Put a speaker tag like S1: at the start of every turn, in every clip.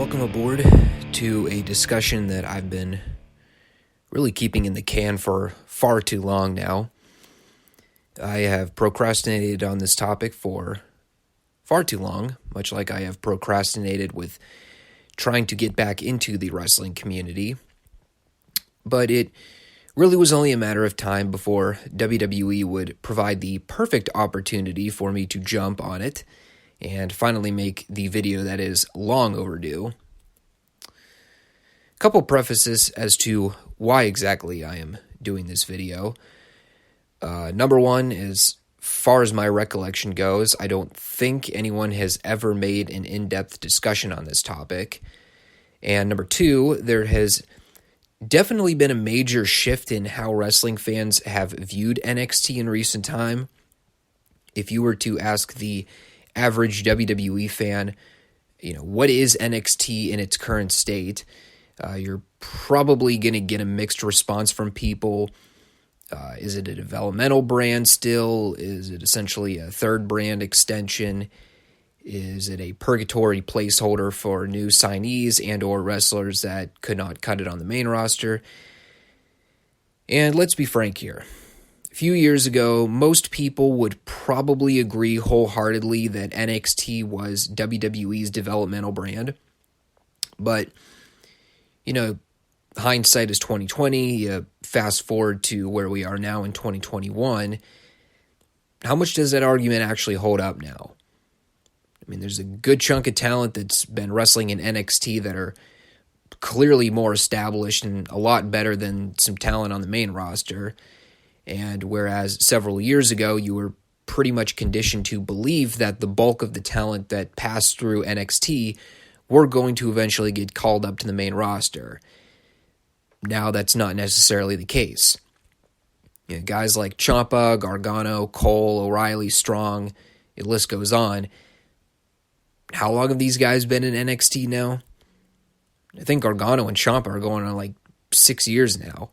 S1: Welcome aboard to a discussion that I've been really keeping in the can for far too long now. I have procrastinated on this topic for far too long, much like I have procrastinated with trying to get back into the wrestling community. But it really was only a matter of time before WWE would provide the perfect opportunity for me to jump on it and finally make the video that is long overdue. A couple prefaces as to why exactly I am doing this video. Number one, as far as my recollection goes, I don't think anyone has ever made an in-depth discussion on this topic. And number two, there has definitely been a major shift in how wrestling fans have viewed NXT in recent time. If you were to ask the average WWE fan, what is NXT in its current state, you're probably going to get a mixed response from people. Is it a developmental brand still? Is it essentially a third brand extension? Is it a purgatory placeholder for new signees and or wrestlers that could not cut it on the main roster? And let's be frank here. A few years ago, most people would probably agree wholeheartedly that NXT was WWE's developmental brand. But, hindsight is 2020. Fast forward to where we are now in 2021. How much does that argument actually hold up now? I mean, there's a good chunk of talent that's been wrestling in NXT that are clearly more established and a lot better than some talent on the main roster. And whereas several years ago, you were pretty much conditioned to believe that the bulk of the talent that passed through NXT were going to eventually get called up to the main roster. Now that's not necessarily the case. Guys like Ciampa, Gargano, Cole, O'Reilly, Strong, the list goes on. How long have these guys been in NXT now? I think Gargano and Ciampa are going on like 6 years now.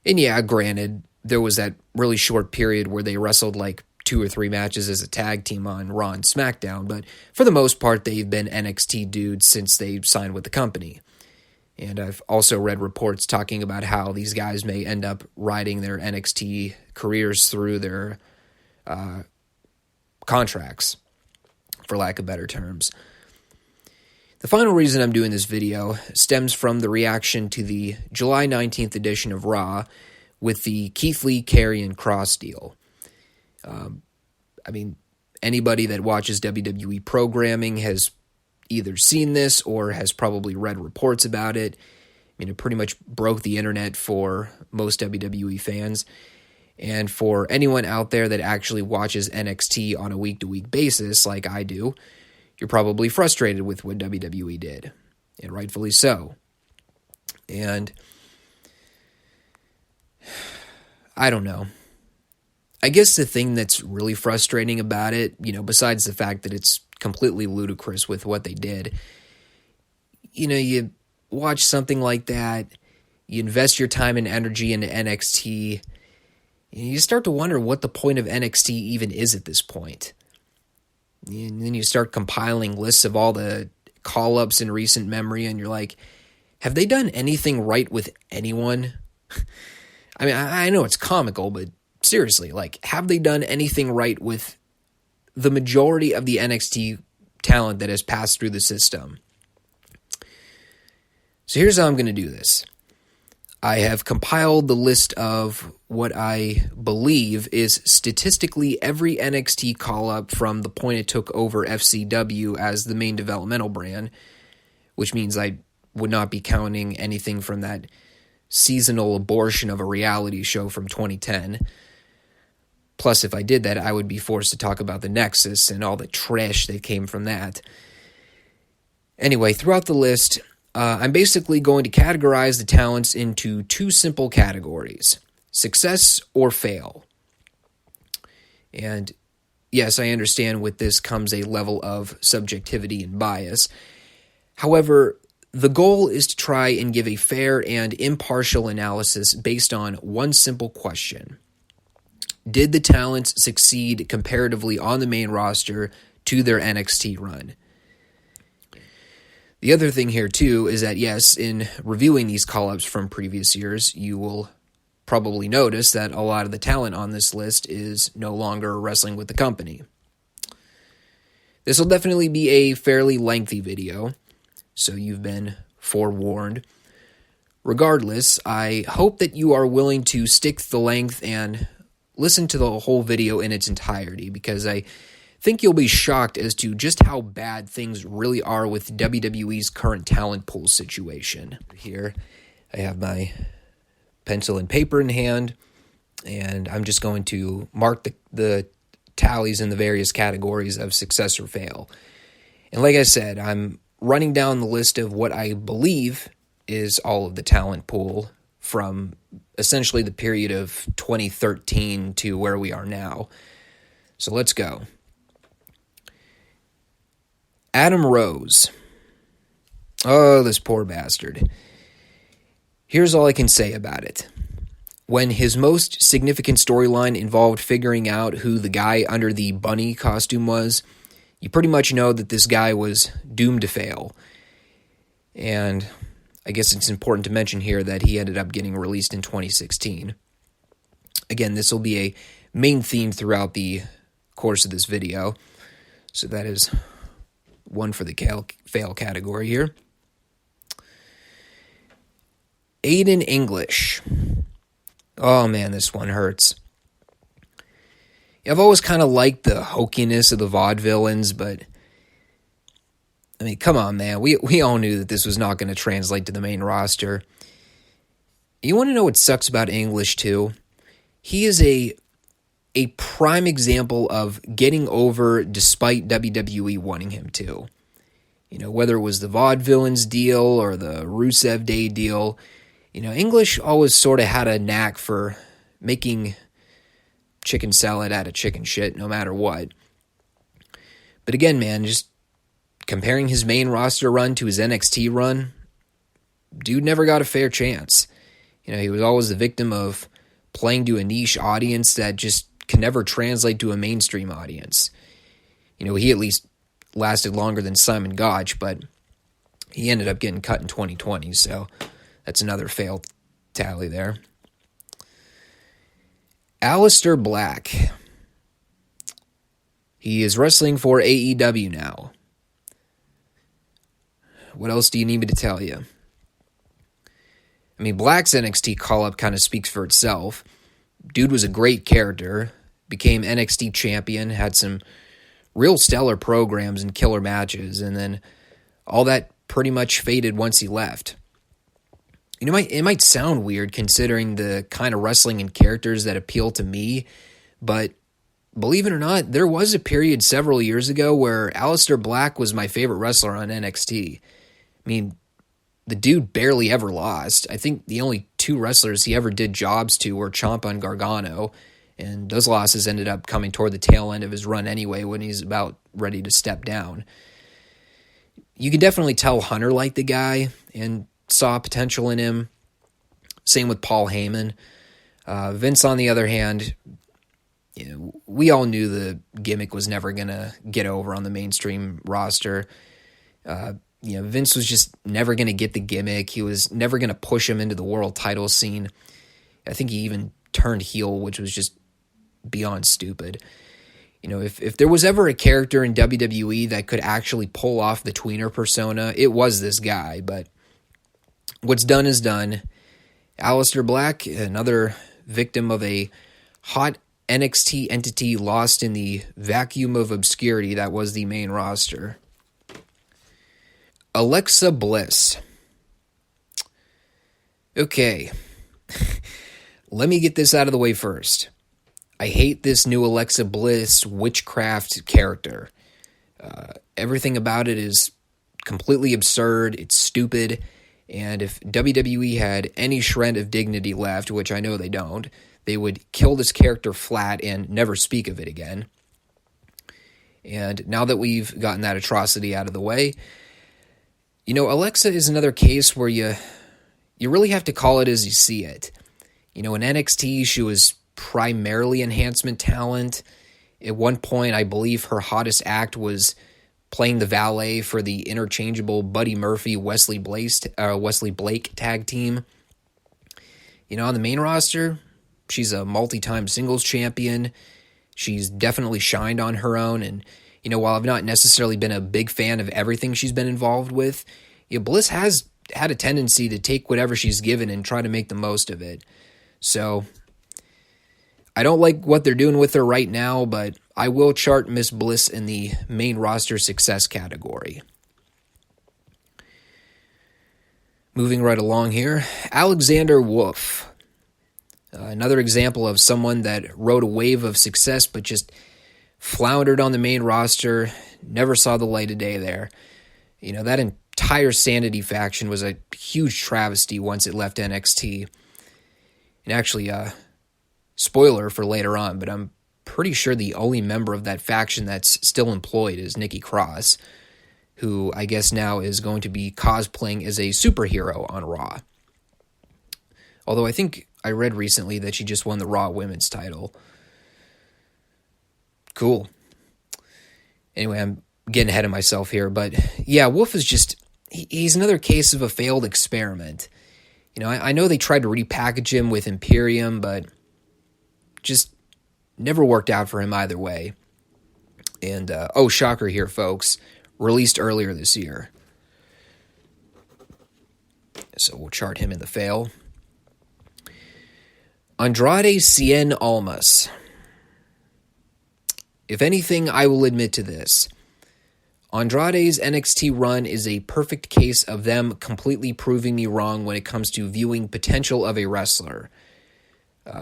S1: And yeah, granted, there was that really short period where they wrestled like 2 or 3 matches as a tag team on Raw and SmackDown, but for the most part, they've been NXT dudes since they signed with the company. And I've also read reports talking about how these guys may end up riding their NXT careers through their contracts, for lack of better terms. The final reason I'm doing this video stems from the reaction to the July 19th edition of Raw with the Keith Lee, Karrion Kross deal. Anybody that watches WWE programming has either seen this or has probably read reports about it. It pretty much broke the internet for most WWE fans. And for anyone out there that actually watches NXT on a week-to-week basis like I do, you're probably frustrated with what WWE did, and rightfully so. And I don't know. I guess the thing that's really frustrating about it, besides the fact that it's completely ludicrous with what they did, you watch something like that, you invest your time and energy into NXT, and you start to wonder what the point of NXT even is at this point. And then you start compiling lists of all the call-ups in recent memory, and you're like, have they done anything right with anyone? I know it's comical, but seriously, have they done anything right with the majority of the NXT talent that has passed through the system? So here's how I'm going to do this. I have compiled the list of what I believe is statistically every NXT call-up from the point it took over FCW as the main developmental brand, which means I would not be counting anything from that seasonal abortion of a reality show from 2010. Plus, if I did that, I would be forced to talk about the Nexus and all the trash that came from that. Anyway, throughout the list, I'm basically going to categorize the talents into 2 simple categories: success or fail. And yes, I understand with this comes a level of subjectivity and bias. However, the goal is to try and give a fair and impartial analysis based on one simple question. Did the talents succeed comparatively on the main roster to their NXT run? The other thing here, too, is that, yes, in reviewing these call-ups from previous years, you will probably notice that a lot of the talent on this list is no longer wrestling with the company. This will definitely be a fairly lengthy video, so you've been forewarned. Regardless, I hope that you are willing to stick the length and listen to the whole video in its entirety, because I think you'll be shocked as to just how bad things really are with WWE's current talent pool situation. Here, I have my pencil and paper in hand, and I'm just going to mark the tallies in the various categories of success or fail. And like I said, I'm running down the list of what I believe is all of the talent pool from essentially the period of 2013 to where we are now. So let's go. Adam Rose. Oh, this poor bastard. Here's all I can say about it. When his most significant storyline involved figuring out who the guy under the bunny costume was, you pretty much know that this guy was doomed to fail. And I guess it's important to mention here that he ended up getting released in 2016. Again, this will be a main theme throughout the course of this video. So that is one for the fail category here. Aiden English. Oh man, this one hurts. I've always kind of liked the hokiness of the vaudevillains, but I mean, come on, man. We all knew that this was not going to translate to the main roster. You want to know what sucks about English, too? He is a prime example of getting over despite WWE wanting him to. You know, whether it was the vaudevillains deal or the Rusev Day deal, you know, English always sort of had a knack for making chicken salad out of chicken shit no matter what. But again, man, just comparing his main roster run to his NXT run, dude never got a fair chance. You know, he was always the victim of playing to a niche audience that just can never translate to a mainstream audience. You know, he at least lasted longer than Simon Gotch, but he ended up getting cut in 2020, so that's another fail tally there. Aleister Black. He is wrestling for AEW now. What else do you need me to tell you? I mean, Black's NXT call-up kind of speaks for itself. Dude was a great character, became NXT champion, had some real stellar programs and killer matches, and then all that pretty much faded once he left. You know, it might sound weird considering the kind of wrestling and characters that appeal to me, but believe it or not, there was a period several years ago where Aleister Black was my favorite wrestler on NXT. I mean, the dude barely ever lost. I think the only two wrestlers he ever did jobs to were Ciampa and Gargano, and those losses ended up coming toward the tail end of his run anyway when he's about ready to step down. You could definitely tell Hunter liked the guy and saw potential in him. Same with Paul Heyman. Vince, on the other hand, you know, we all knew the gimmick was never going to get over on the mainstream roster. You know, Vince was just never going to get the gimmick. He was never going to push him into the world title scene. I think he even turned heel, which was just beyond stupid. You know, if there was ever a character in WWE that could actually pull off the tweener persona, it was this guy. But what's done is done. Aleister Black, another victim of a hot NXT entity lost in the vacuum of obscurity that was the main roster. Alexa Bliss. Okay. Let me get this out of the way first. I hate this new Alexa Bliss witchcraft character. Everything about it is completely absurd. It's stupid. And if WWE had any shred of dignity left, which I know they don't, they would kill this character flat and never speak of it again. And now that we've gotten that atrocity out of the way, you know, Alexa is another case where you really have to call it as you see it. You know, in NXT, she was primarily enhancement talent. At one point, I believe her hottest act was playing the valet for the interchangeable Buddy Murphy, Wesley Blake tag team. On the main roster, she's a multi-time singles champion. She's definitely shined on her own, and while I've not necessarily been a big fan of everything she's been involved with, Bliss has had a tendency to take whatever she's given and try to make the most of it. So I don't like what they're doing with her right now, but I will chart Miss Bliss in the main roster success category. Moving right along here, Alexander Wolf. Another example of someone that rode a wave of success but just floundered on the main roster, never saw the light of day there. That entire Sanity faction was a huge travesty once it left NXT. And actually, spoiler for later on, but I'm pretty sure the only member of that faction that's still employed is Nikki Cross, who I guess now is going to be cosplaying as a superhero on Raw. Although I think I read recently that she just won the Raw Women's title. Cool. Anyway, I'm getting ahead of myself here, but yeah, Wolf is he's another case of a failed experiment. I know they tried to repackage him with Imperium, but just never worked out for him either way. And, shocker here, folks, released earlier this year. So we'll chart him in the fail. Andrade Cien Almas. If anything, I will admit to this. Andrade's NXT run is a perfect case of them completely proving me wrong when it comes to viewing potential of a wrestler.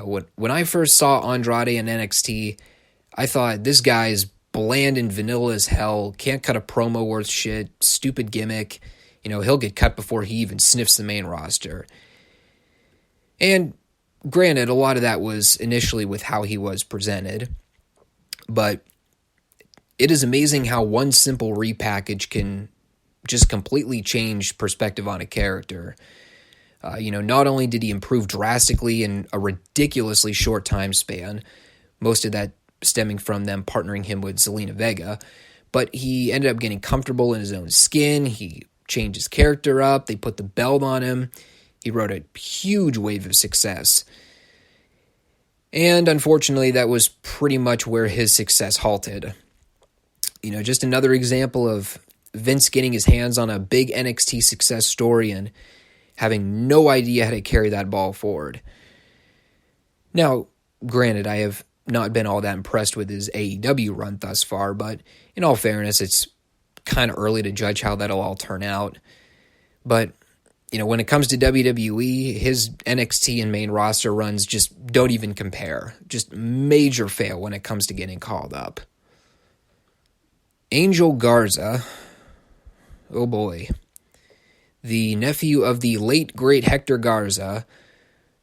S1: When I first saw Andrade in NXT, I thought this guy is bland and vanilla as hell, can't cut a promo worth shit, stupid gimmick. He'll get cut before he even sniffs the main roster. And granted, a lot of that was initially with how he was presented, but it is amazing how one simple repackage can just completely change perspective on a character. Not only did he improve drastically in a ridiculously short time span, most of that stemming from them partnering him with Zelina Vega, but he ended up getting comfortable in his own skin. He changed his character up. They put the belt on him. He rode a huge wave of success. And unfortunately, that was pretty much where his success halted. Just another example of Vince getting his hands on a big NXT success story and having no idea how to carry that ball forward. Now, granted, I have not been all that impressed with his AEW run thus far, but in all fairness, it's kind of early to judge how that'll all turn out. But, when it comes to WWE, his NXT and main roster runs just don't even compare. Just major fail when it comes to getting called up. Angel Garza, oh boy, the nephew of the late great Hector Garza,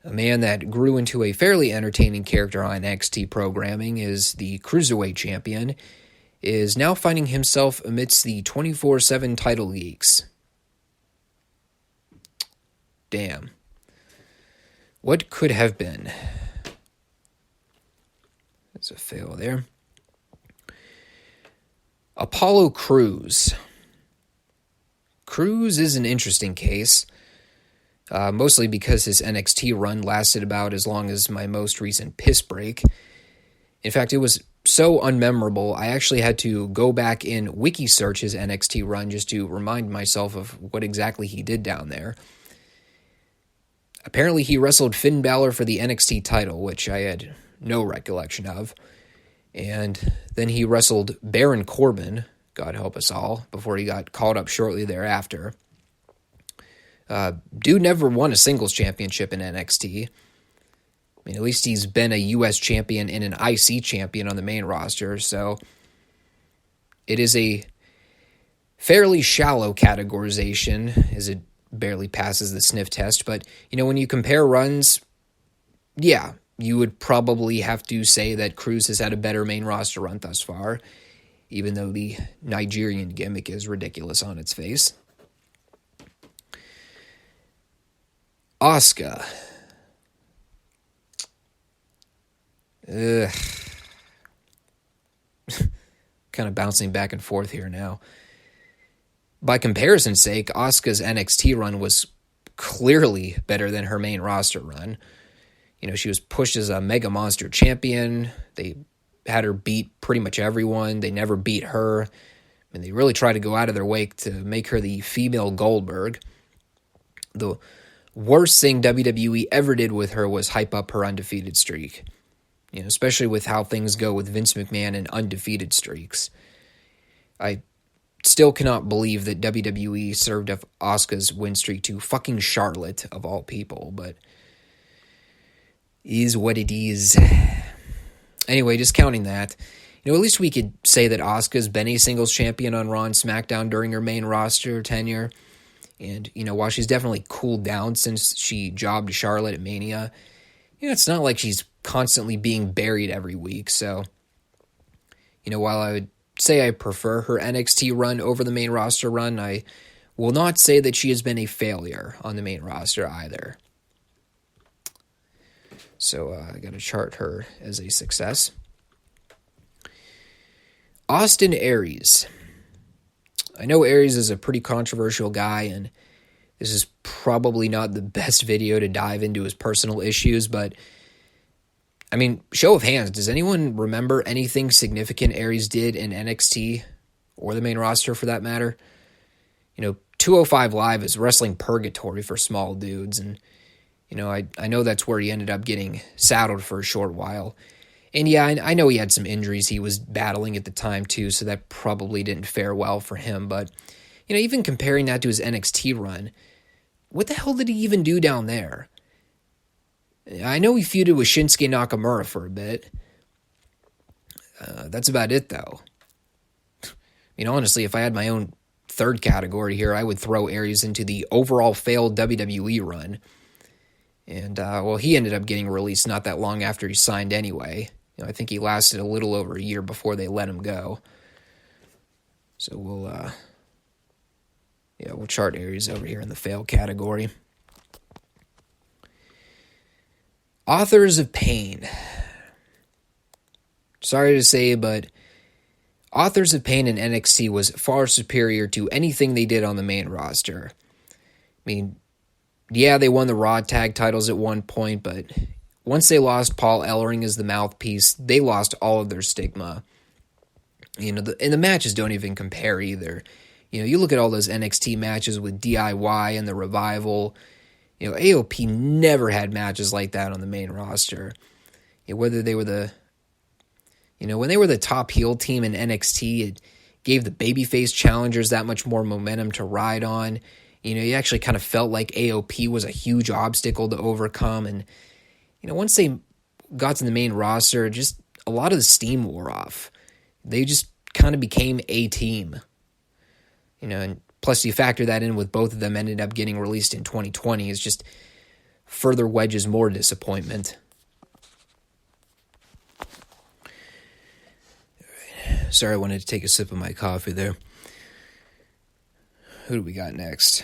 S1: a man that grew into a fairly entertaining character on NXT programming as the Cruiserweight champion, is now finding himself amidst the 24/7 title geeks. Damn. What could have been? That's a fail there. Apollo Crews. Crews is an interesting case, mostly because his NXT run lasted about as long as my most recent piss break. In fact, it was so unmemorable, I actually had to go back and wiki search his NXT run just to remind myself of what exactly he did down there. Apparently, he wrestled Finn Balor for the NXT title, which I had no recollection of. And then he wrestled Baron Corbin, God help us all, before he got called up shortly thereafter. Dude never won a singles championship in NXT. I mean, at least he's been a U.S. champion and an IC champion on the main roster, so it is a fairly shallow categorization, as it barely passes the sniff test. But, when you compare runs, yeah, you would probably have to say that Crews has had a better main roster run thus far, even though the Nigerian gimmick is ridiculous on its face. Asuka. kind of bouncing back and forth here now. By comparison's sake, Asuka's NXT run was clearly better than her main roster run. She was pushed as a Mega Monster champion. They had her beat pretty much everyone. They never beat her. And they really tried to go out of their way to make her the female Goldberg. The worst thing WWE ever did with her was hype up her undefeated streak. Especially with how things go with Vince McMahon and undefeated streaks. I still cannot believe that WWE served up Asuka's win streak to fucking Charlotte, of all people, but is what it is. Anyway, just counting that, at least we could say that Asuka's been a singles champion on Raw and SmackDown during her main roster tenure. And, while she's definitely cooled down since she jobbed Charlotte at Mania, it's not like she's constantly being buried every week. So, while I would say I prefer her NXT run over the main roster run, I will not say that she has been a failure on the main roster either. So I got to chart her as a success. Austin Aries. I know Aries is a pretty controversial guy, and this is probably not the best video to dive into his personal issues, but show of hands, does anyone remember anything significant Aries did in NXT or the main roster for that matter? 205 Live is wrestling purgatory for small dudes, and I know that's where he ended up getting saddled for a short while. And yeah, I know he had some injuries he was battling at the time too, so that probably didn't fare well for him. But, even comparing that to his NXT run, what the hell did he even do down there? I know he feuded with Shinsuke Nakamura for a bit. That's about it, though. Honestly, if I had my own third category here, I would throw Aries into the overall failed WWE run. And, he ended up getting released not that long after he signed anyway. I think he lasted a little over a year before they let him go. So we'll chart Aries over here in the fail category. Authors of Pain. Sorry to say, but Authors of Pain in NXT was far superior to anything they did on the main roster. Yeah, they won the Raw tag titles at one point, but once they lost Paul Ellering as the mouthpiece, they lost all of their stigma. And the matches don't even compare either. You look at all those NXT matches with DIY and the Revival. AOP never had matches like that on the main roster. Whether they were when they were the top heel team in NXT, it gave the babyface challengers that much more momentum to ride on. You actually kind of felt like AOP was a huge obstacle to overcome. And, once they got to the main roster, just a lot of the steam wore off. They just kind of became a team. And plus you factor that in with both of them ended up getting released in 2020. It's just further wedges more disappointment. Sorry, I wanted to take a sip of my coffee there. Who do we got next?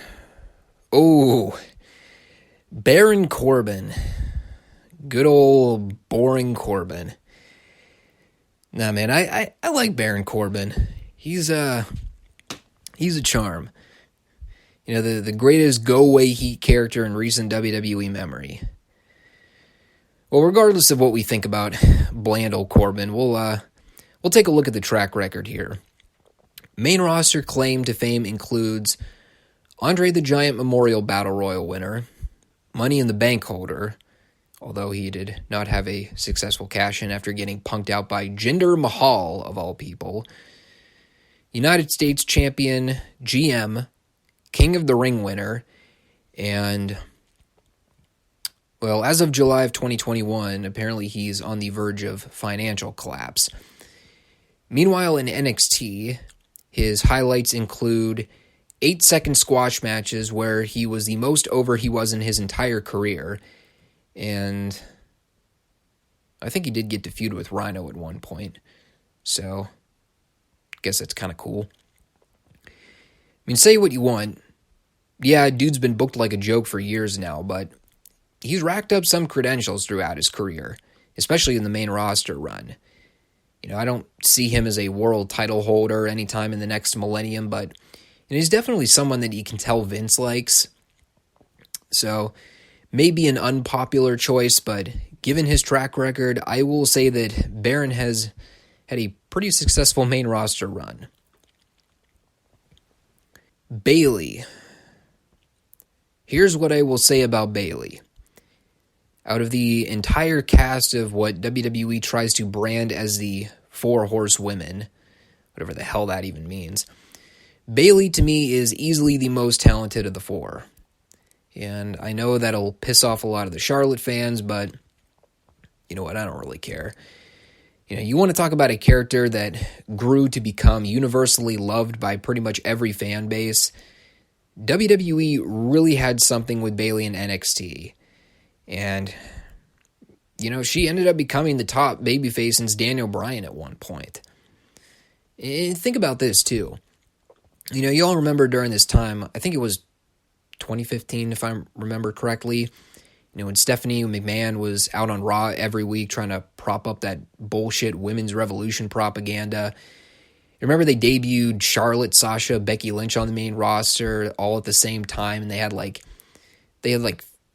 S1: Oh, Baron Corbin. Good old boring Corbin. Nah, man, I like Baron Corbin. He's a charm. The greatest go-away heat character in recent WWE memory. Well, regardless of what we think about bland old Corbin, we'll take a look at the track record here. Main roster claim to fame includes Andre the Giant Memorial Battle Royal winner, Money in the Bank holder, although he did not have a successful cash-in after getting punked out by Jinder Mahal, of all people, United States Champion, GM, King of the Ring winner, and, well, as of July of 2021, apparently he's on the verge of financial collapse. Meanwhile, in NXT, his highlights include 8-second squash matches where he was the most over he was in his entire career. And I think he did get to feud with Rhino at one point. So, I guess that's kind of cool. Say what you want. Yeah, dude's been booked like a joke for years now, but he's racked up some credentials throughout his career, especially in the main roster run. I don't see him as a world title holder anytime in the next millennium, but he's definitely someone that you can tell Vince likes. So maybe an unpopular choice, but given his track record, I will say that Baron has had a pretty successful main roster run. Bayley. Here's what I will say about Bayley. Out of the entire cast of what WWE tries to brand as the Four Horsewomen, whatever the hell that even means, Bayley to me is easily the most talented of the four. And I know that'll piss off a lot of the Charlotte fans, but you know what, I don't really care. You want to talk about a character that grew to become universally loved by pretty much every fan base. WWE really had something with Bayley in NXT. And, she ended up becoming the top babyface since Daniel Bryan at one point. And think about this, too. You all remember during this time, I think it was 2015, if I remember correctly, when Stephanie McMahon was out on Raw every week trying to prop up that bullshit women's revolution propaganda. Remember they debuted Charlotte, Sasha, Becky Lynch on the main roster all at the same time, and they had like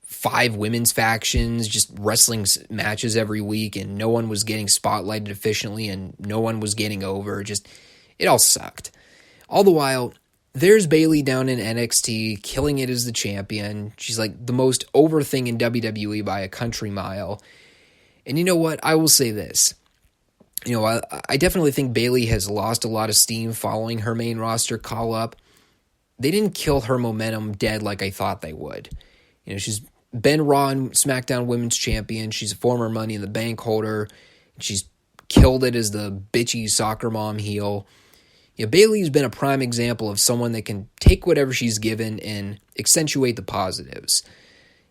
S1: 5 women's factions just wrestling matches every week, and no one was getting spotlighted efficiently, and no one was getting over. Just, it all sucked. All the while, there's Bayley down in NXT, killing it as the champion. She's like the most over thing in WWE by a country mile. And you know what? I will say this. I definitely think Bayley has lost a lot of steam following her main roster call-up. They didn't kill her momentum dead like I thought they would. She's been Raw and SmackDown Women's Champion. She's a former Money in the Bank holder. She's killed it as the bitchy soccer mom heel. Bayley's been a prime example of someone that can take whatever she's given and accentuate the positives.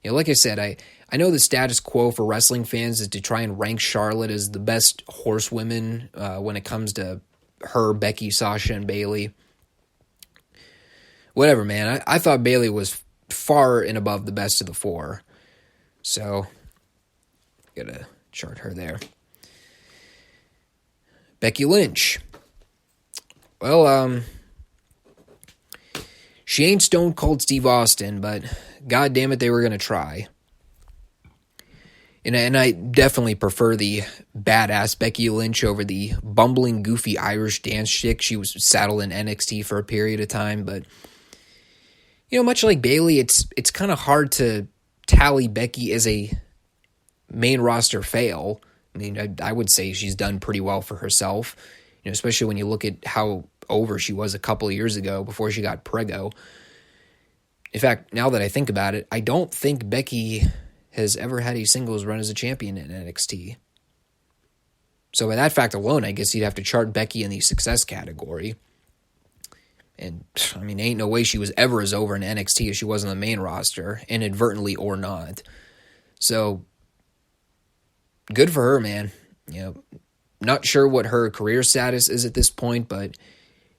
S1: Like I said, I know the status quo for wrestling fans is to try and rank Charlotte as the best horsewomen when it comes to her, Becky, Sasha, and Bayley. Whatever, man. I thought Bayley was far and above the best of the four. So, gotta chart her there. Becky Lynch. Well, she ain't Stone Cold Steve Austin, but god damn it, they were going to try. And I definitely prefer the badass Becky Lynch over the bumbling, goofy Irish dance chick she was saddled in NXT for a period of time. But, much like Bayley, it's kind of hard to tally Becky as a main roster fail. I mean, I would say she's done pretty well for herself, especially when you look at how over she was a couple of years ago before she got preggo. In fact, now that I think about it, I don't think Becky has ever had a singles run as a champion in NXT. So by that fact alone, I guess you'd have to chart Becky in the success category. And, ain't no way she was ever as over in NXT as she was on the main roster, inadvertently or not. So, good for her, man. Not sure what her career status is at this point, but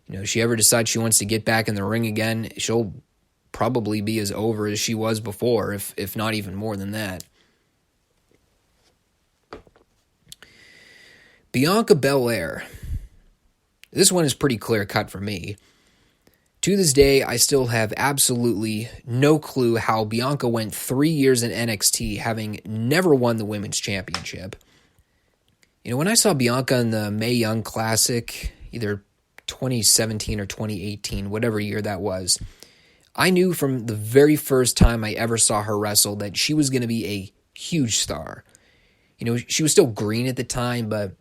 S1: if she ever decides she wants to get back in the ring again, she'll probably be as over as she was before, if not even more than that. Bianca Belair. This one is pretty clear-cut for me. To this day, I still have absolutely no clue how Bianca went 3 years in NXT having never won the Women's Championship. When I saw Bianca in the Mae Young Classic, either 2017 or 2018, whatever year that was, I knew from the very first time I ever saw her wrestle that she was going to be a huge star. She was still green at the time, but,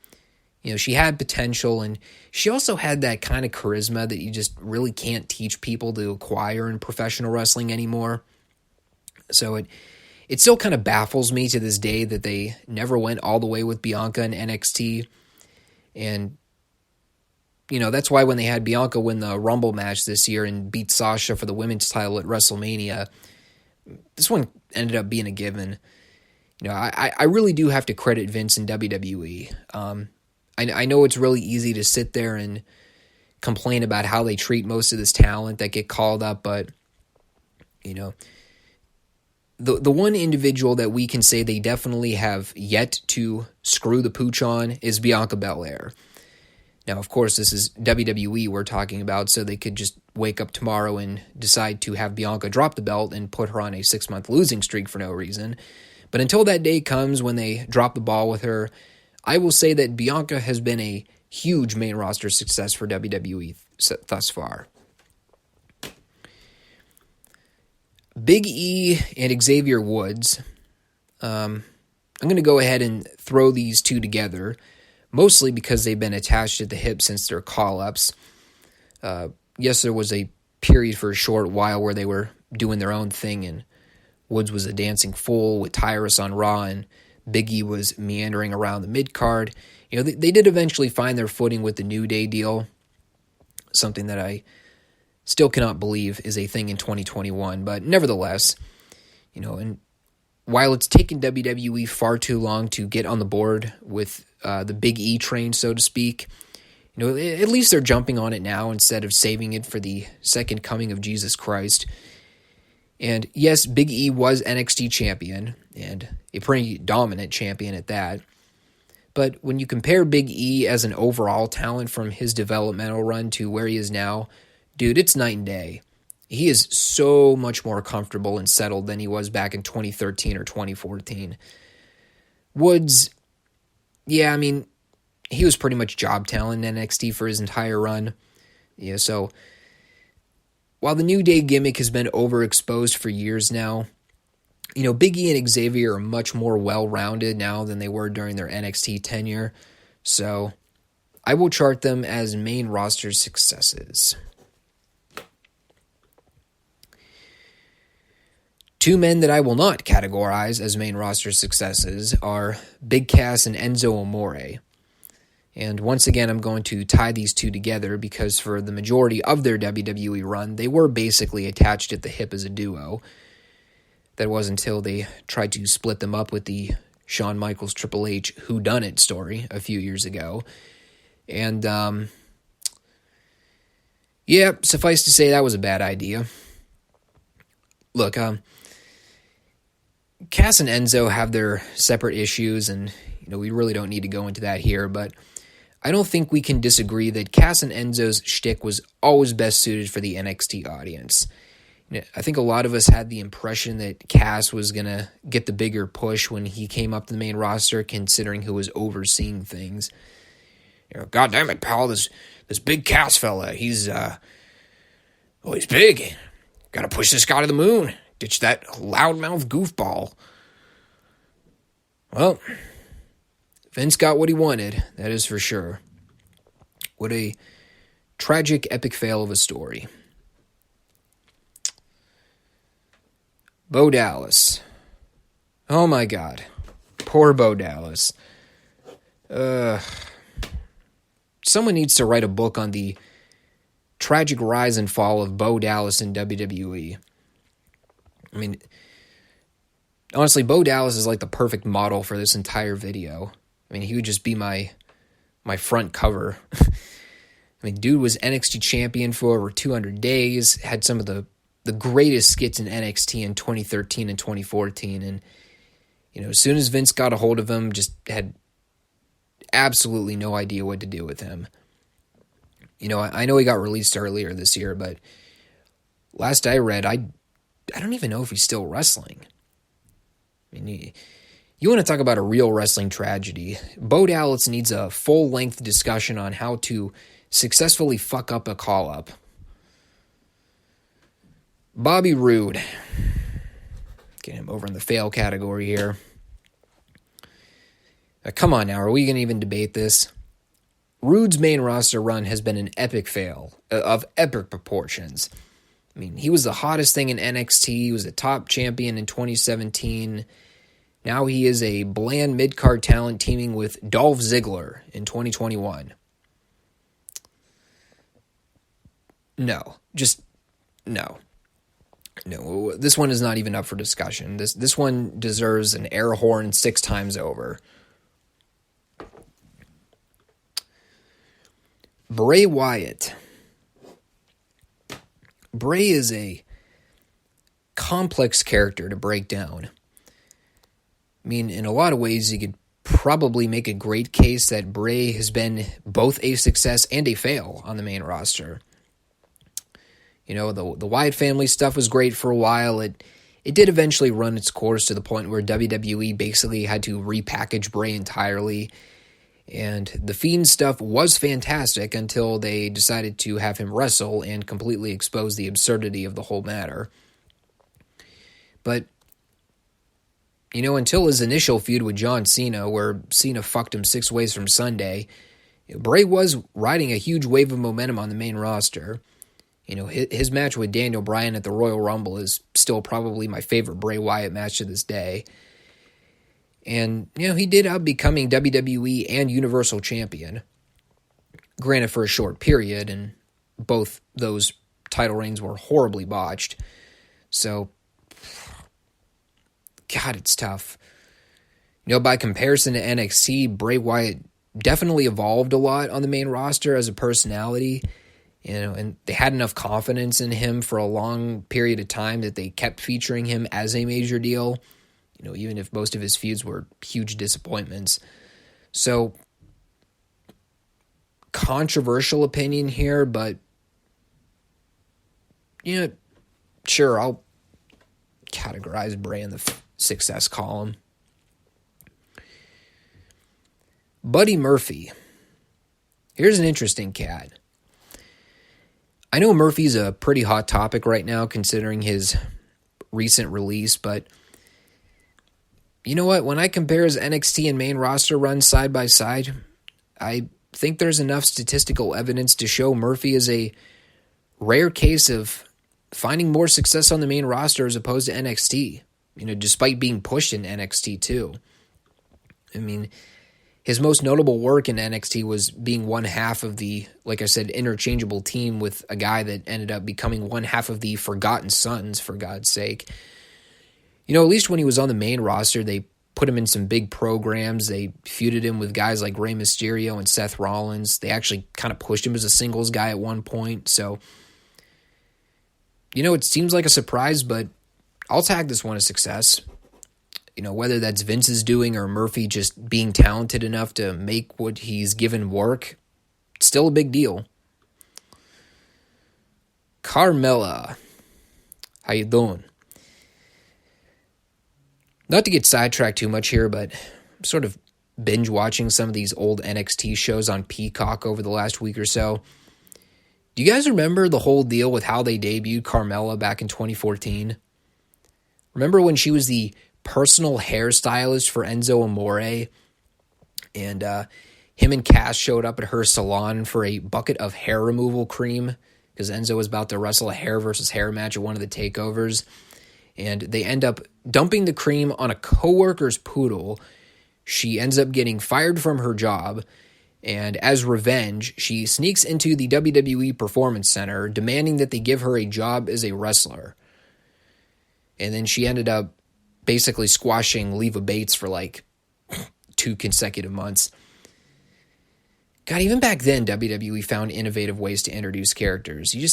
S1: she had potential, and she also had that kind of charisma that you just really can't teach people to acquire in professional wrestling anymore. So it still kind of baffles me to this day that they never went all the way with Bianca in NXT. And, that's why when they had Bianca win the Rumble match this year and beat Sasha for the women's title at WrestleMania, this one ended up being a given. I really do have to credit Vince and WWE. I know it's really easy to sit there and complain about how they treat most of this talent that get called up, but, the one individual that we can say they definitely have yet to screw the pooch on is Bianca Belair. Now, of course, this is WWE we're talking about, so they could just wake up tomorrow and decide to have Bianca drop the belt and put her on a 6-month losing streak for no reason. But until that day comes when they drop the ball with her, I will say that Bianca has been a huge main roster success for WWE thus far. Big E and Xavier Woods, I'm going to go ahead and throw these two together, mostly because they've been attached at the hip since their call-ups. Yes, there was a period for a short while where they were doing their own thing, and Woods was a dancing fool with Tyrus on Raw, and Big E was meandering around the mid-card. You know, they did eventually find their footing with the New Day deal, something that I still cannot believe is a thing in 2021, but nevertheless, you know, and while it's taken WWE far too long to get on the board with the Big E train, so to speak, you know, at least they're jumping on it now instead of saving it for the second coming of Jesus Christ. And yes, Big E was NXT champion, and a pretty dominant champion at that. But when you compare Big E as an overall talent from his developmental run to where he is now, dude, it's night and day. He is so much more comfortable and settled than he was back in 2013 or 2014. Woods, yeah, I mean, he was pretty much job talent in NXT for his entire run. Yeah, so while the New Day gimmick has been overexposed for years now, you know, Big E and Xavier are much more well-rounded now than they were during their NXT tenure. So I will chart them as main roster successes. Two men that I will not categorize as main roster successes are Big Cass and Enzo Amore. And once again, I'm going to tie these two together because for the majority of their WWE run, they were basically attached at the hip as a duo. That was until they tried to split them up with the Shawn Michaels Triple H whodunit story a few years ago. And, yeah, suffice to say that was a bad idea. Look, Cass and Enzo have their separate issues, and you know we really don't need to go into that here, but I don't think we can disagree that Cass and Enzo's shtick was always best suited for the NXT audience. You know, I think a lot of us had the impression that Cass was going to get the bigger push when he came up to the main roster, considering who was overseeing things. You know, God damn it, pal, this big Cass fella, he's big. Got to push this guy to the moon. Ditch that loudmouth goofball. Well, Vince got what he wanted, that is for sure. What a tragic, epic fail of a story. Bo Dallas. Oh my God. Poor Bo Dallas. Someone needs to write a book on the tragic rise and fall of Bo Dallas in WWE. I mean, honestly, Bo Dallas is like the perfect model for this entire video. I mean, he would just be my front cover. I mean, dude was NXT champion for over 200 days, had some of the greatest skits in NXT in 2013 and 2014, and, you know, as soon as Vince got a hold of him, just had absolutely no idea what to do with him. You know, I know he got released earlier this year, but last I read, I don't even know if he's still wrestling. I mean, you want to talk about a real wrestling tragedy. Bo Dallas needs a full-length discussion on how to successfully fuck up a call-up. Bobby Roode. Get him over in the fail category here. Come on now, are we going to even debate this? Roode's main roster run has been an epic fail of epic proportions. I mean, he was the hottest thing in NXT. He was a top champion in 2017. Now he is a bland mid-card talent teaming with Dolph Ziggler in 2021. No. No, this one is not even up for discussion. This one deserves an air horn 6 times over. Bray Wyatt. Bray is a complex character to break down. I mean, in a lot of ways, you could probably make a great case that Bray has been both a success and a fail on the main roster. You know, the Wyatt family stuff was great for a while. It did eventually run its course to the point where WWE basically had to repackage Bray entirely. And the Fiend stuff was fantastic until they decided to have him wrestle and completely expose the absurdity of the whole matter. But, you know, until his initial feud with John Cena, where Cena fucked him 6 ways from Sunday, Bray was riding a huge wave of momentum on the main roster. You know, his match with Daniel Bryan at the Royal Rumble is still probably my favorite Bray Wyatt match to this day. And, you know, he did end up becoming WWE and Universal Champion. Granted, for a short period, and both those title reigns were horribly botched. So, God, it's tough. You know, by comparison to NXT, Bray Wyatt definitely evolved a lot on the main roster as a personality. You know, and they had enough confidence in him for a long period of time that they kept featuring him as a major deal. You know, even if most of his feuds were huge disappointments. So, controversial opinion here, but, you know, sure, I'll categorize Bray in the success column. Buddy Murphy. Here's an interesting cat. I know Murphy's a pretty hot topic right now considering his recent release, but you know what? When I compare his NXT and main roster runs side by side, I think there's enough statistical evidence to show Murphy is a rare case of finding more success on the main roster as opposed to NXT, you know, despite being pushed in NXT too. I mean, his most notable work in NXT was being one half of the, like I said, interchangeable team with a guy that ended up becoming one half of the Forgotten Sons, for God's sake. You know, at least when he was on the main roster, they put him in some big programs. They feuded him with guys like Rey Mysterio and Seth Rollins. They actually kind of pushed him as a singles guy at one point. So, you know, it seems like a surprise, but I'll tag this one as success. You know, whether that's Vince's doing or Murphy just being talented enough to make what he's given work, it's still a big deal. Carmella. How you doing? Not to get sidetracked too much here, but I'm sort of binge watching some of these old NXT shows on Peacock over the last week or so. Do you guys remember the whole deal with how they debuted Carmella back in 2014? Remember when she was the personal hairstylist for Enzo Amore, and him and Cass showed up at her salon for a bucket of hair removal cream because Enzo was about to wrestle a hair versus hair match at one of the takeovers, and they end up dumping the cream on a coworker's poodle. She ends up getting fired from her job, and as revenge, she sneaks into the WWE Performance Center demanding that they give her a job as a wrestler. And then she ended up basically squashing Leva Bates for like 2 consecutive months. God, even back then, WWE found innovative ways to introduce characters. You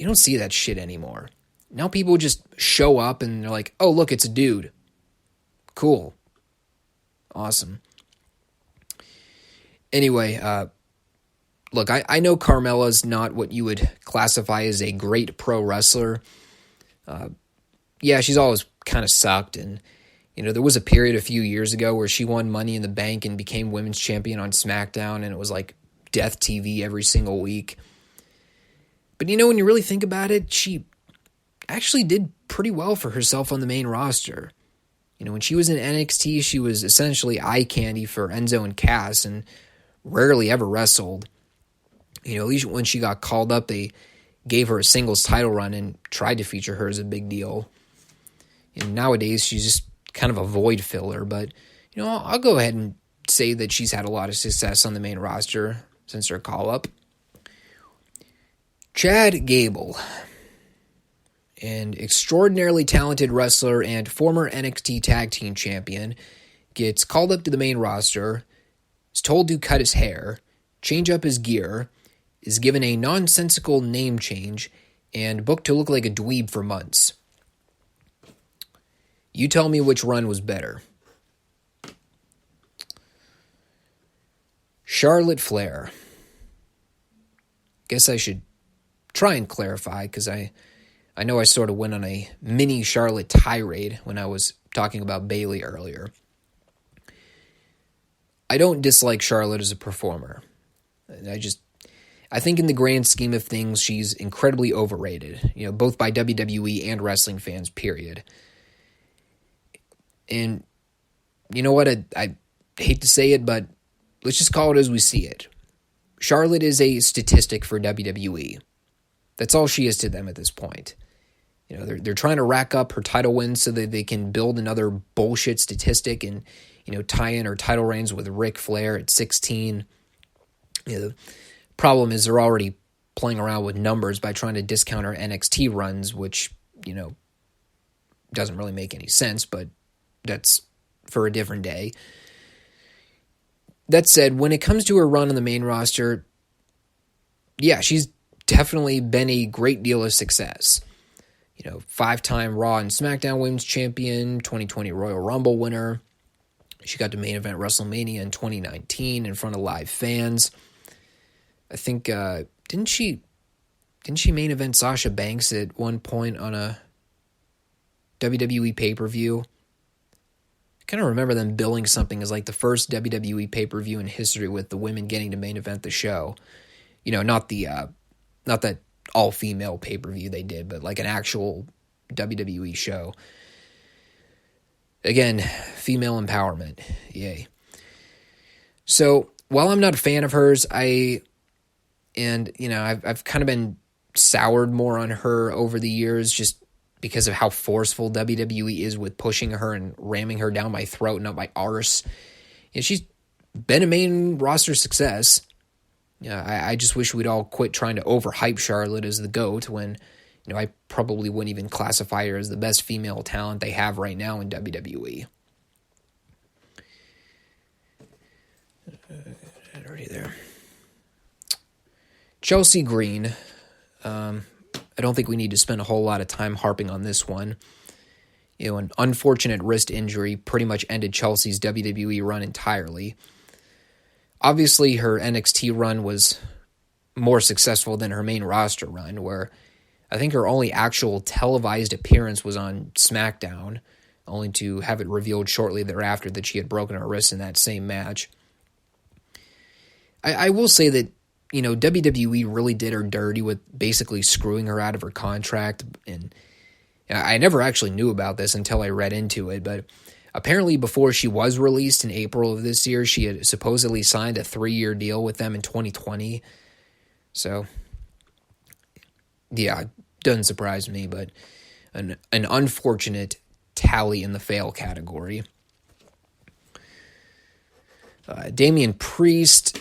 S1: don't see that shit anymore. Now people just show up and they're like, oh, look, it's a dude. Cool. Awesome. Anyway, look, I know Carmella's not what you would classify as a great pro wrestler. Yeah, she's always kind of sucked, and you know, there was a period a few years ago where she won Money in the Bank and became women's champion on SmackDown, and it was like death TV every single week. But you know, when you really think about it, she actually did pretty well for herself on the main roster. You know, when she was in NXT, she was essentially eye candy for Enzo and Cass and rarely ever wrestled. You know, at least when she got called up, they gave her a singles title run and tried to feature her as a big deal. And nowadays, she's just kind of a void filler. But, you know, I'll go ahead and say that she's had a lot of success on the main roster since her call-up. Chad Gable, an extraordinarily talented wrestler and former NXT Tag Team Champion, gets called up to the main roster, is told to cut his hair, change up his gear, is given a nonsensical name change, and booked to look like a dweeb for months. You tell me which run was better. Charlotte Flair. Guess I should try and clarify, because I know I sort of went on a mini Charlotte tirade when I was talking about Bayley earlier. I don't dislike Charlotte as a performer. I think in the grand scheme of things, she's incredibly overrated, both by WWE and wrestling fans, period. And you know what? I hate to say it, but let's just call it as we see it. Charlotte is a statistic for WWE. That's all she is to them at this point. They're trying to rack up her title wins so that they can build another bullshit statistic and, tie in her title reigns with Ric Flair at 16. The problem is they're already playing around with numbers by trying to discount her NXT runs, which, doesn't really make any sense, but that's for a different day. That said, when it comes to her run on the main roster, yeah, she's definitely been a great deal of success. 5-time Raw and SmackDown Women's Champion, 2020 Royal Rumble winner. She got to main event WrestleMania in 2019 in front of live fans. I think, didn't she main event Sasha Banks at one point on a WWE pay-per-view? I kind of remember them billing something as like the first WWE pay-per-view in history with the women getting to main event the show. Not that all-female pay-per-view they did, but like an actual WWE show. Again, female empowerment. Yay. So, while I'm not a fan of hers, I've kind of been soured more on her over the years just because of how forceful WWE is with pushing her and ramming her down my throat and up my arse. She's been a main roster success. I just wish we'd all quit trying to overhype Charlotte as the GOAT when, I probably wouldn't even classify her as the best female talent they have right now in WWE. Already there. Chelsea Green. I don't think we need to spend a whole lot of time harping on this one. An unfortunate wrist injury pretty much ended Chelsea's WWE run entirely. Obviously, her NXT run was more successful than her main roster run, where I think her only actual televised appearance was on SmackDown, only to have it revealed shortly thereafter that she had broken her wrist in that same match. I will say that, WWE really did her dirty with basically screwing her out of her contract, and I never actually knew about this until I read into it, but apparently before she was released in April of this year, she had supposedly signed a 3-year deal with them in 2020. So, yeah, doesn't surprise me, but an unfortunate tally in the fail category. Damian Priest,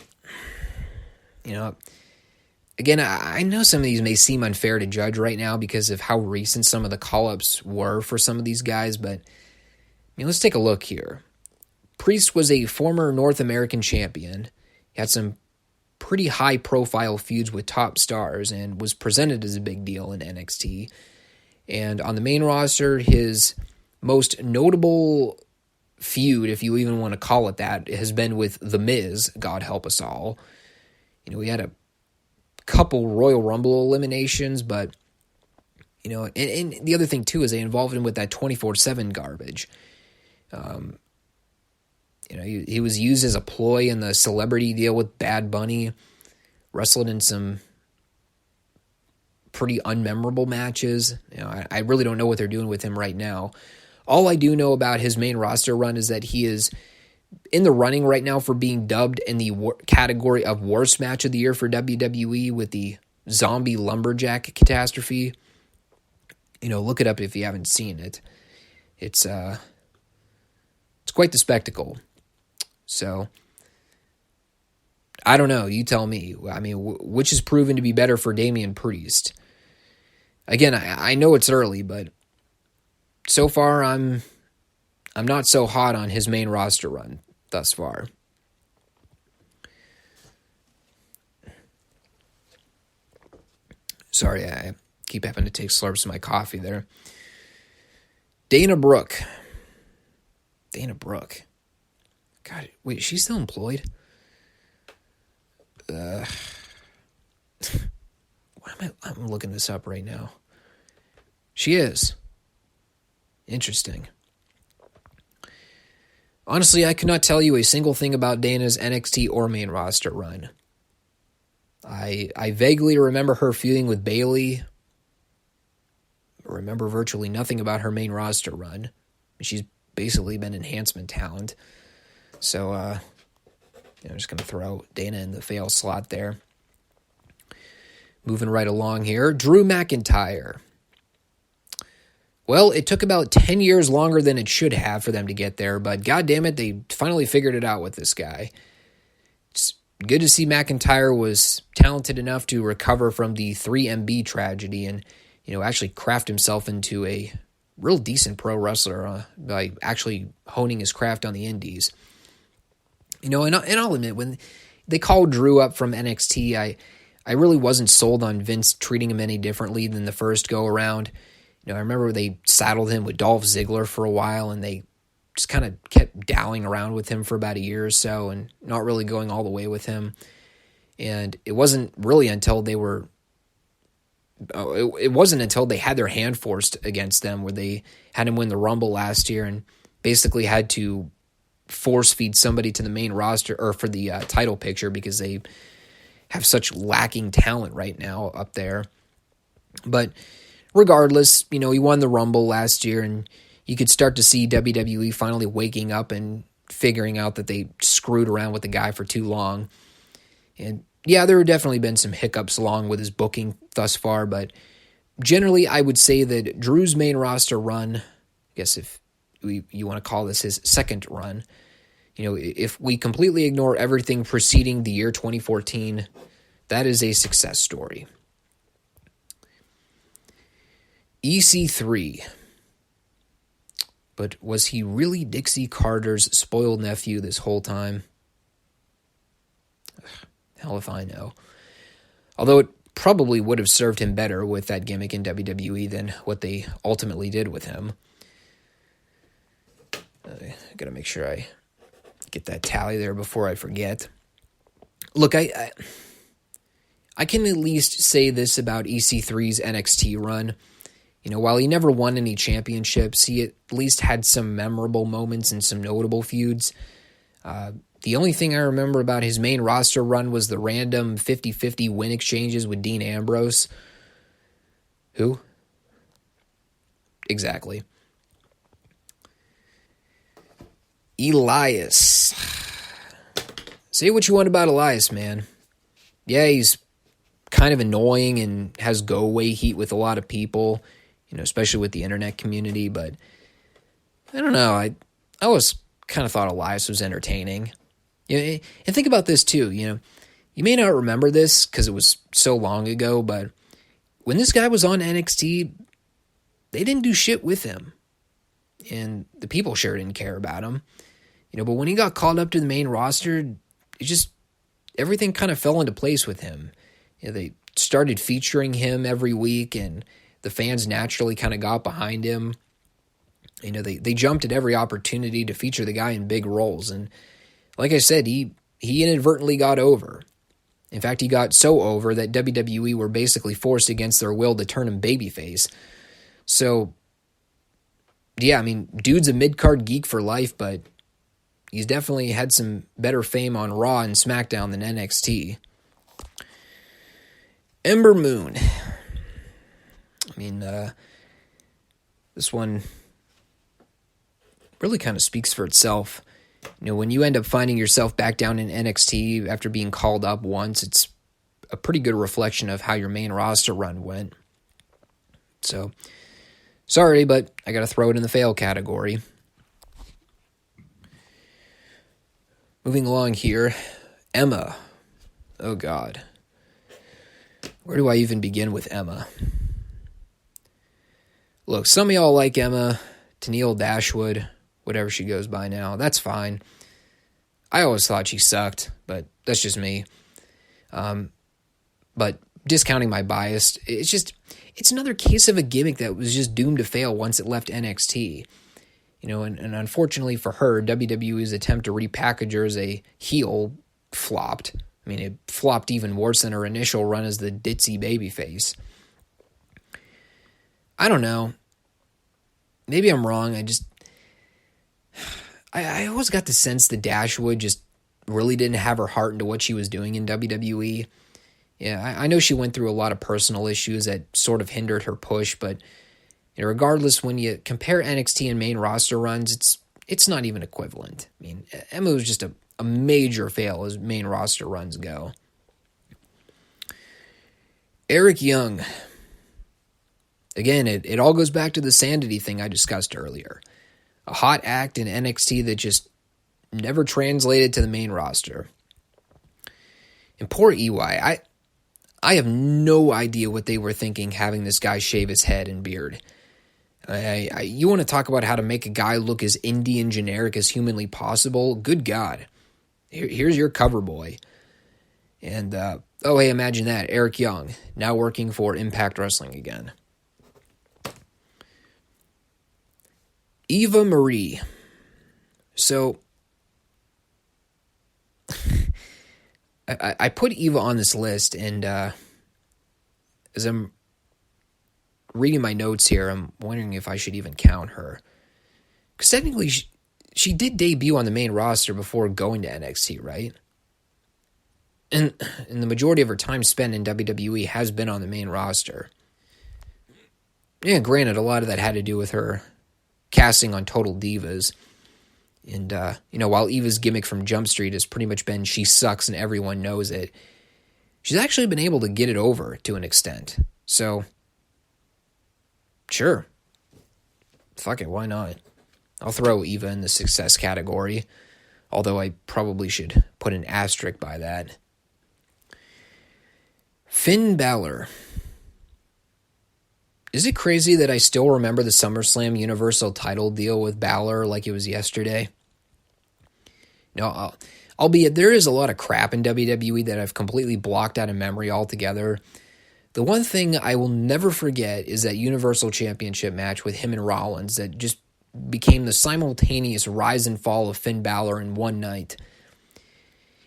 S1: again, I know some of these may seem unfair to judge right now because of how recent some of the call-ups were for some of these guys, but let's take a look here. Priest was a former North American champion. He had some pretty high-profile feuds with top stars and was presented as a big deal in NXT. And on the main roster, his most notable feud, if you even want to call it that, has been with The Miz, God help us all. We had a couple Royal Rumble eliminations, but, and the other thing, too, is they involved him with that 24/7 garbage. He was used as a ploy in the celebrity deal with Bad Bunny, wrestled in some pretty unmemorable matches. I really don't know what they're doing with him right now. All I do know about his main roster run is that he is in the running right now for being dubbed in the category of worst match of the year for WWE with the Zombie Lumberjack catastrophe. Look it up if you haven't seen it. It's quite the spectacle. So, I don't know. You tell me. Which is proven to be better for Damian Priest? Again, I know it's early, but so far I'm not so hot on his main roster run thus far. Sorry, I keep having to take slurps of my coffee there. Dana Brooke. God, wait, she's still employed? Why I'm looking this up right now. She is. Interesting. Honestly, I could not tell you a single thing about Dana's NXT or main roster run. I vaguely remember her feuding with Bayley. I remember virtually nothing about her main roster run. She's basically been enhancement talent. So, I'm just going to throw Dana in the fail slot there. Moving right along here. Drew McIntyre. Well, it took about 10 years longer than it should have for them to get there, but goddammit, they finally figured it out with this guy. It's good to see McIntyre was talented enough to recover from the 3MB tragedy and, actually craft himself into a real decent pro wrestler by actually honing his craft on the indies. And I'll admit, when they called Drew up from NXT, I really wasn't sold on Vince treating him any differently than the first go-around. I remember they saddled him with Dolph Ziggler for a while, and they just kind of kept dallying around with him for about a year or so and not really going all the way with him. And it wasn't really until they had their hand forced against them where they had him win the Rumble last year and basically had to force feed somebody to the main roster or for the title picture because they have such lacking talent right now up there. But regardless, he won the Rumble last year, and you could start to see WWE finally waking up and figuring out that they screwed around with the guy for too long. And yeah, there have definitely been some hiccups along with his booking thus far, but generally I would say that Drew's main roster run, I guess if you want to call this his second run, if we completely ignore everything preceding the year 2014, that is a success story. EC3. But was he really Dixie Carter's spoiled nephew this whole time? Hell if I know. Although it probably would have served him better with that gimmick in WWE than what they ultimately did with him. I gotta make sure I get that tally there before I forget. Look, I can at least say this about EC3's NXT run. While he never won any championships, he at least had some memorable moments and some notable feuds. The only thing I remember about his main roster run was the random 50-50 win exchanges with Dean Ambrose. Who? Exactly. Elias. Say what you want about Elias, man. Yeah, he's kind of annoying and has go-away heat with a lot of people, especially with the internet community, but I don't know. I always kind of thought Elias was entertaining. And think about this too, you may not remember this because it was so long ago, but when this guy was on NXT, they didn't do shit with him. And the people sure didn't care about him. But when he got called up to the main roster, everything kind of fell into place with him. They started featuring him every week, and the fans naturally kind of got behind him. They jumped at every opportunity to feature the guy in big roles. And like I said, he inadvertently got over. In fact, he got so over that WWE were basically forced against their will to turn him babyface. So, yeah, dude's a mid-card geek for life, but he's definitely had some better fame on Raw and SmackDown than NXT. Ember Moon. This one really kind of speaks for itself. When you end up finding yourself back down in NXT after being called up once, it's a pretty good reflection of how your main roster run went. So, sorry, but I got to throw it in the fail category. Moving along here, Emma. Oh, God. Where do I even begin with Emma? Look, some of y'all like Emma, Tennille Dashwood, whatever she goes by now. That's fine. I always thought she sucked, but that's just me. But discounting my bias. It's another case of a gimmick that was just doomed to fail once it left NXT. And unfortunately for her, WWE's attempt to repackage her as a heel flopped. I mean, it flopped even worse than her initial run as the ditzy babyface. I don't know. Maybe I'm wrong. I always got the sense that Dashwood just really didn't have her heart into what she was doing in WWE. Yeah, I know she went through a lot of personal issues that sort of hindered her push, but regardless, when you compare NXT and main roster runs, it's not even equivalent. I mean, Emma was just a major fail as main roster runs go. Eric Young. Again, it all goes back to the sanity thing I discussed earlier. A hot act in NXT that just never translated to the main roster. And poor EY, I have no idea what they were thinking having this guy shave his head and beard. You want to talk about how to make a guy look as indie and generic as humanly possible? Good God. Here's your cover boy. And, hey, imagine that. Eric Young, now working for Impact Wrestling again. Eva Marie. So, I put Eva on this list, and as I'm reading my notes here, I'm wondering if I should even count her. Because technically, she did debut on the main roster before going to NXT, right? And the majority of her time spent in WWE has been on the main roster. Yeah, granted, a lot of that had to do with her casting on Total Divas. And, while Eva's gimmick from Jump Street has pretty much been she sucks and everyone knows it, she's actually been able to get it over to an extent. So, sure. Fuck it, why not? I'll throw Eva in the success category, although I probably should put an asterisk by that. Finn Balor. Is it crazy that I still remember the SummerSlam Universal title deal with Balor like it was yesterday? No, albeit there is a lot of crap in WWE that I've completely blocked out of memory altogether. The one thing I will never forget is that Universal Championship match with him and Rollins that just became the simultaneous rise and fall of Finn Balor in one night.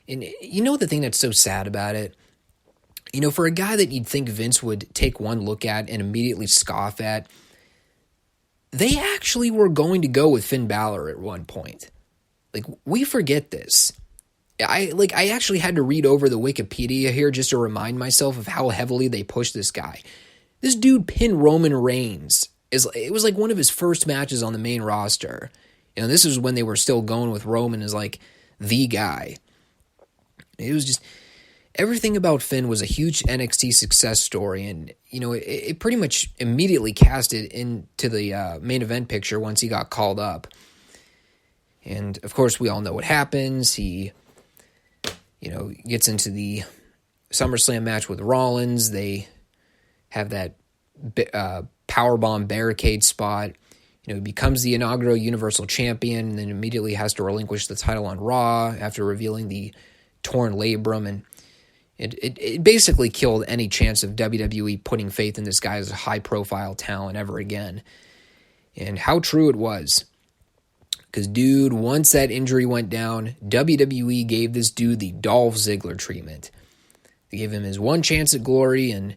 S1: And you know the thing that's so sad about it? For a guy that you'd think Vince would take one look at and immediately scoff at, they actually were going to go with Finn Balor at one point. Like, we forget this. I actually had to read over the Wikipedia here just to remind myself of how heavily they pushed this guy. This dude pinned Roman Reigns. It was like one of his first matches on the main roster. This is when they were still going with Roman as like the guy. It was just, everything about Finn was a huge NXT success story, and it pretty much immediately cast it into the main event picture once he got called up. And of course, we all know what happens. He, gets into the SummerSlam match with Rollins. They have that powerbomb barricade spot. He becomes the inaugural Universal Champion, and then immediately has to relinquish the title on Raw after revealing the torn labrum, and it basically killed any chance of WWE putting faith in this guy as a high-profile talent ever again. And how true it was. Because, dude, once that injury went down, WWE gave this dude the Dolph Ziggler treatment. They gave him his one chance at glory, and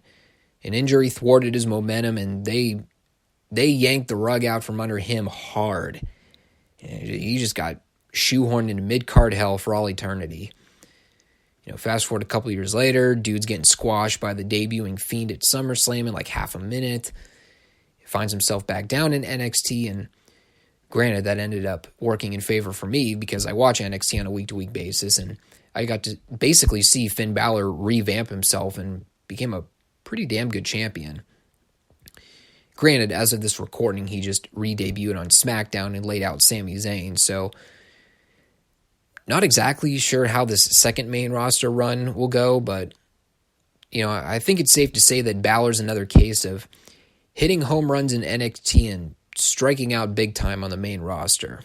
S1: an injury thwarted his momentum, and they yanked the rug out from under him hard. And he just got shoehorned into mid-card hell for all eternity. Fast forward a couple years later, dude's getting squashed by the debuting Fiend at SummerSlam in like half a minute. He finds himself back down in NXT, and granted, that ended up working in favor for me because I watch NXT on a week-to-week basis, and I got to basically see Finn Balor revamp himself and became a pretty damn good champion. Granted, as of this recording, he just re-debuted on SmackDown and laid out Sami Zayn, so not exactly sure how this second main roster run will go, but I think it's safe to say that Balor's another case of hitting home runs in NXT and striking out big time on the main roster.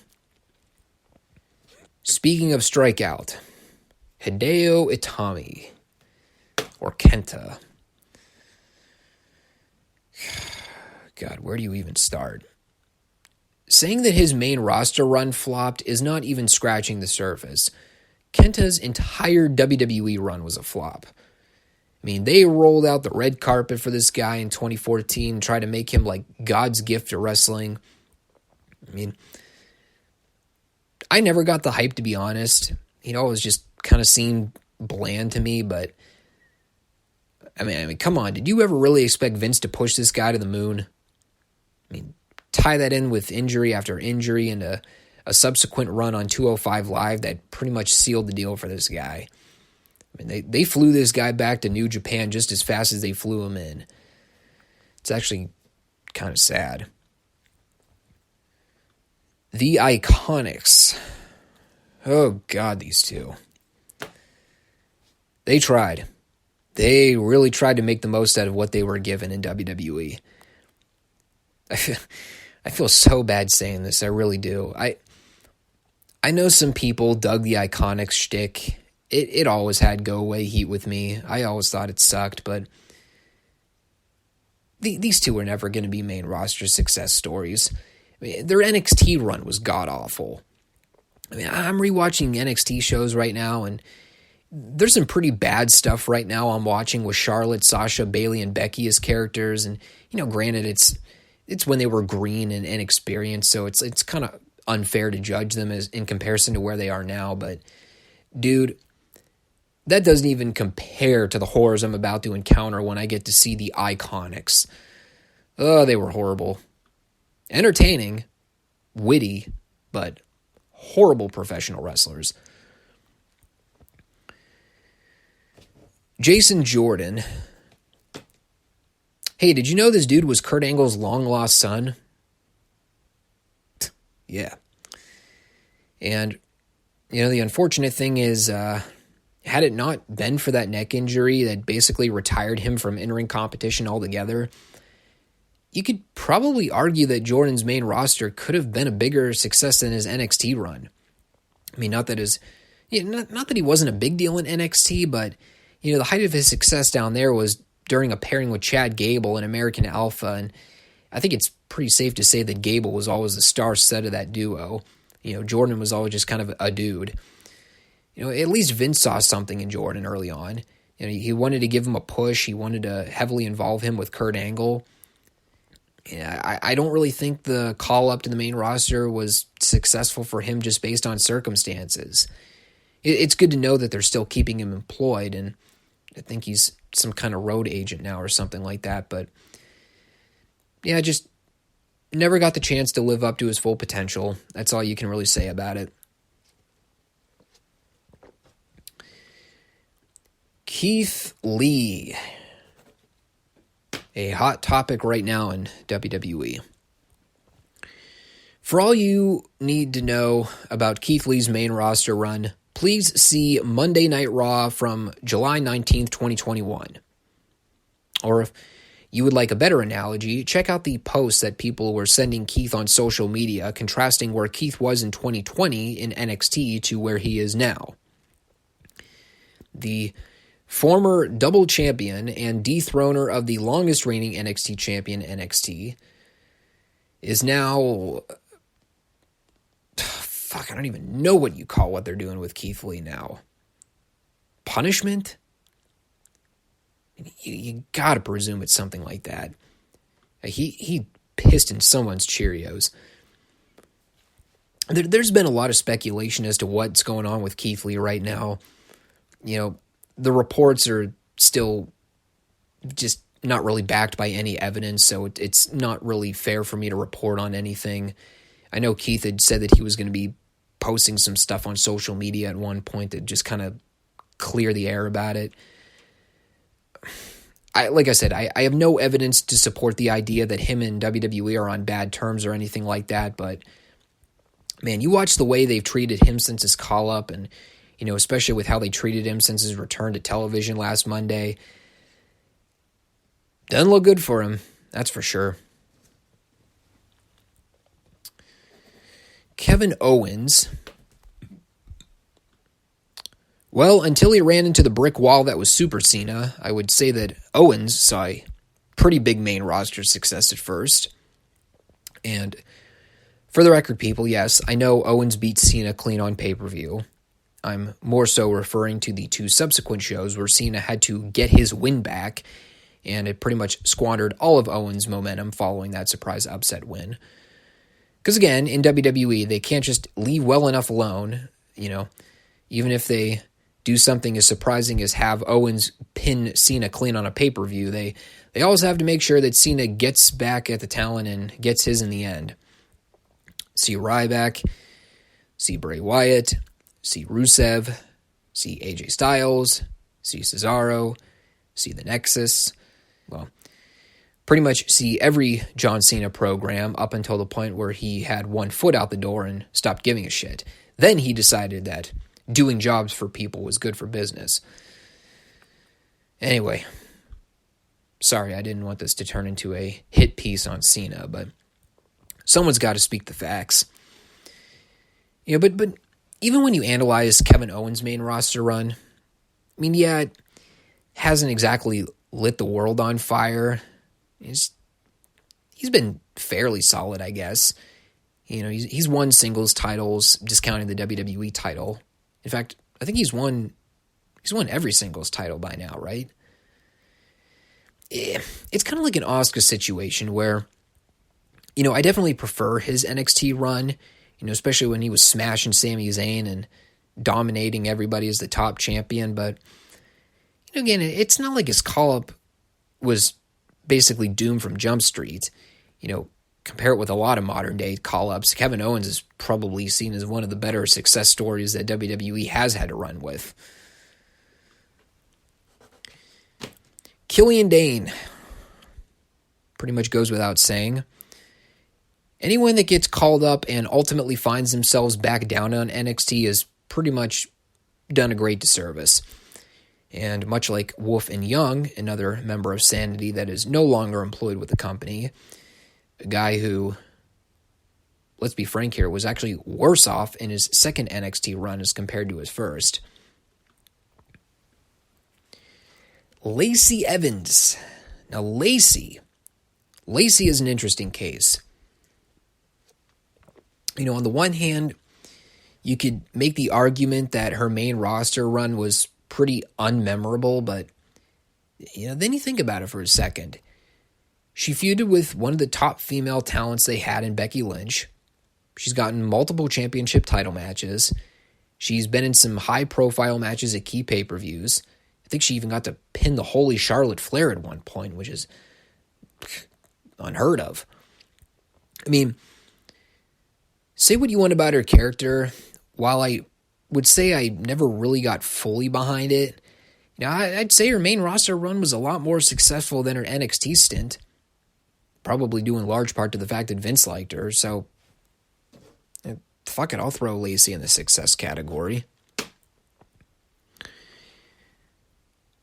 S1: Speaking of strikeout, Hideo Itami, or Kenta. God, where do you even start? Saying that his main roster run flopped is not even scratching the surface. Kenta's entire WWE run was a flop. I mean, they rolled out the red carpet for this guy in 2014 and tried to make him like God's gift to wrestling. I mean, I never got the hype, to be honest. It always just kind of seemed bland to me, but I mean, come on. Did you ever really expect Vince to push this guy to the moon? I mean, tie that in with injury after injury and a subsequent run on 205 Live that pretty much sealed the deal for this guy. I mean, they flew this guy back to New Japan just as fast as they flew him in. It's actually kind of sad. The Iconics. Oh, God, these two. They tried. They really tried to make the most out of what they were given in WWE. I feel so bad saying this. I really do. I know some people dug the Iconics shtick. It always had go-away heat with me. I always thought it sucked, but these two were never going to be main roster success stories. I mean, their NXT run was god-awful. I mean, I'm rewatching NXT shows right now, and there's some pretty bad stuff right now I'm watching with Charlotte, Sasha, Bayley, and Becky as characters. And, granted, it's when they were green and inexperienced, so it's kind of unfair to judge them as in comparison to where they are now. But, dude, that doesn't even compare to the horrors I'm about to encounter when I get to see the Iconics. Oh, they were horrible. Entertaining, witty, but horrible professional wrestlers. Jason Jordan. Hey, did you know this dude was Kurt Angle's long-lost son? Yeah. And, the unfortunate thing is, had it not been for that neck injury that basically retired him from in-ring competition altogether, you could probably argue that Jordan's main roster could have been a bigger success than his NXT run. I mean, not that he wasn't a big deal in NXT, but, the height of his success down there was during a pairing with Chad Gable in American Alpha, and I think it's pretty safe to say that Gable was always the star stud of that duo. Jordan was always just kind of a dude. At least Vince saw something in Jordan early on. He wanted to give him a push. He wanted to heavily involve him with Kurt Angle. I don't really think the call-up to the main roster was successful for him just based on circumstances. It's good to know that they're still keeping him employed, and I think he's some kind of road agent now or something like that. But, yeah, just never got the chance to live up to his full potential. That's all you can really say about it. Keith Lee. A hot topic right now in WWE. For all you need to know about Keith Lee's main roster run, please see Monday Night Raw from July 19th, 2021. Or if you would like a better analogy, check out the posts that people were sending Keith on social media, contrasting where Keith was in 2020 in NXT to where he is now. The former double champion and dethroner of the longest reigning NXT champion, NXT, is now... I don't even know what you call what they're doing with Keith Lee now. Punishment? You gotta presume it's something like that. He pissed in someone's Cheerios. There's been a lot of speculation as to what's going on with Keith Lee right now. The reports are still just not really backed by any evidence, so it's not really fair for me to report on anything. I know Keith had said that he was going to be posting some stuff on social media at one point to just kind of clear the air about it. Like I said, I have no evidence to support the idea that him and WWE are on bad terms or anything like that, but man, you watch the way they've treated him since his call-up and especially with how they treated him since his return to television last Monday. Doesn't look good for him, that's for sure. Kevin Owens. Well, until he ran into the brick wall that was Super Cena, I would say that Owens saw a pretty big main roster success at first. And for the record, people, yes, I know Owens beat Cena clean on pay-per-view. I'm more so referring to the 2 subsequent shows where Cena had to get his win back, and it pretty much squandered all of Owens' momentum following that surprise upset win. Because again, in WWE, they can't just leave well enough alone, even if they do something as surprising as have Owens pin Cena clean on a pay-per-view, they always have to make sure that Cena gets back at the talent and gets his in the end. See Ryback, see Bray Wyatt, see Rusev, see AJ Styles, see Cesaro, see the Nexus. Well, pretty much see every John Cena program up until the point where he had one foot out the door and stopped giving a shit. Then he decided that doing jobs for people was good for business. Anyway, sorry, I didn't want this to turn into a hit piece on Cena, but someone's got to speak the facts. But even when you analyze Kevin Owens' main roster run, it hasn't exactly lit the world on fire. He's been fairly solid, I guess. He's won singles titles, discounting the WWE title. In fact, I think he's won every singles title by now, right? It's kind of like an Asuka situation where, I definitely prefer his NXT run, especially when he was smashing Sami Zayn and dominating everybody as the top champion. But, again, it's not like his call-up was basically doomed from Jump Street. Compare it with a lot of modern-day call-ups. Kevin Owens is probably seen as one of the better success stories that WWE has had to run with. Killian Dane pretty much goes without saying. Anyone that gets called up and ultimately finds themselves back down on NXT has pretty much done a great disservice. And much like Wolf and Young, another member of Sanity that is no longer employed with the company, a guy who, let's be frank here, was actually worse off in his second NXT run as compared to his first. Lacey Evans. Now, Lacey is an interesting case. On the one hand, you could make the argument that her main roster run was pretty unmemorable, but then you think about it for a second. She feuded with one of the top female talents they had in Becky Lynch. She's gotten multiple championship title matches. She's been in some high-profile matches at key pay-per-views. I think she even got to pin the holy Charlotte Flair at one point, which is unheard of. Say what you want about her character. While I would say I never really got fully behind it, I'd say her main roster run was a lot more successful than her NXT stint. Probably due in large part to the fact that Vince liked her, so fuck it, I'll throw Lacey in the success category.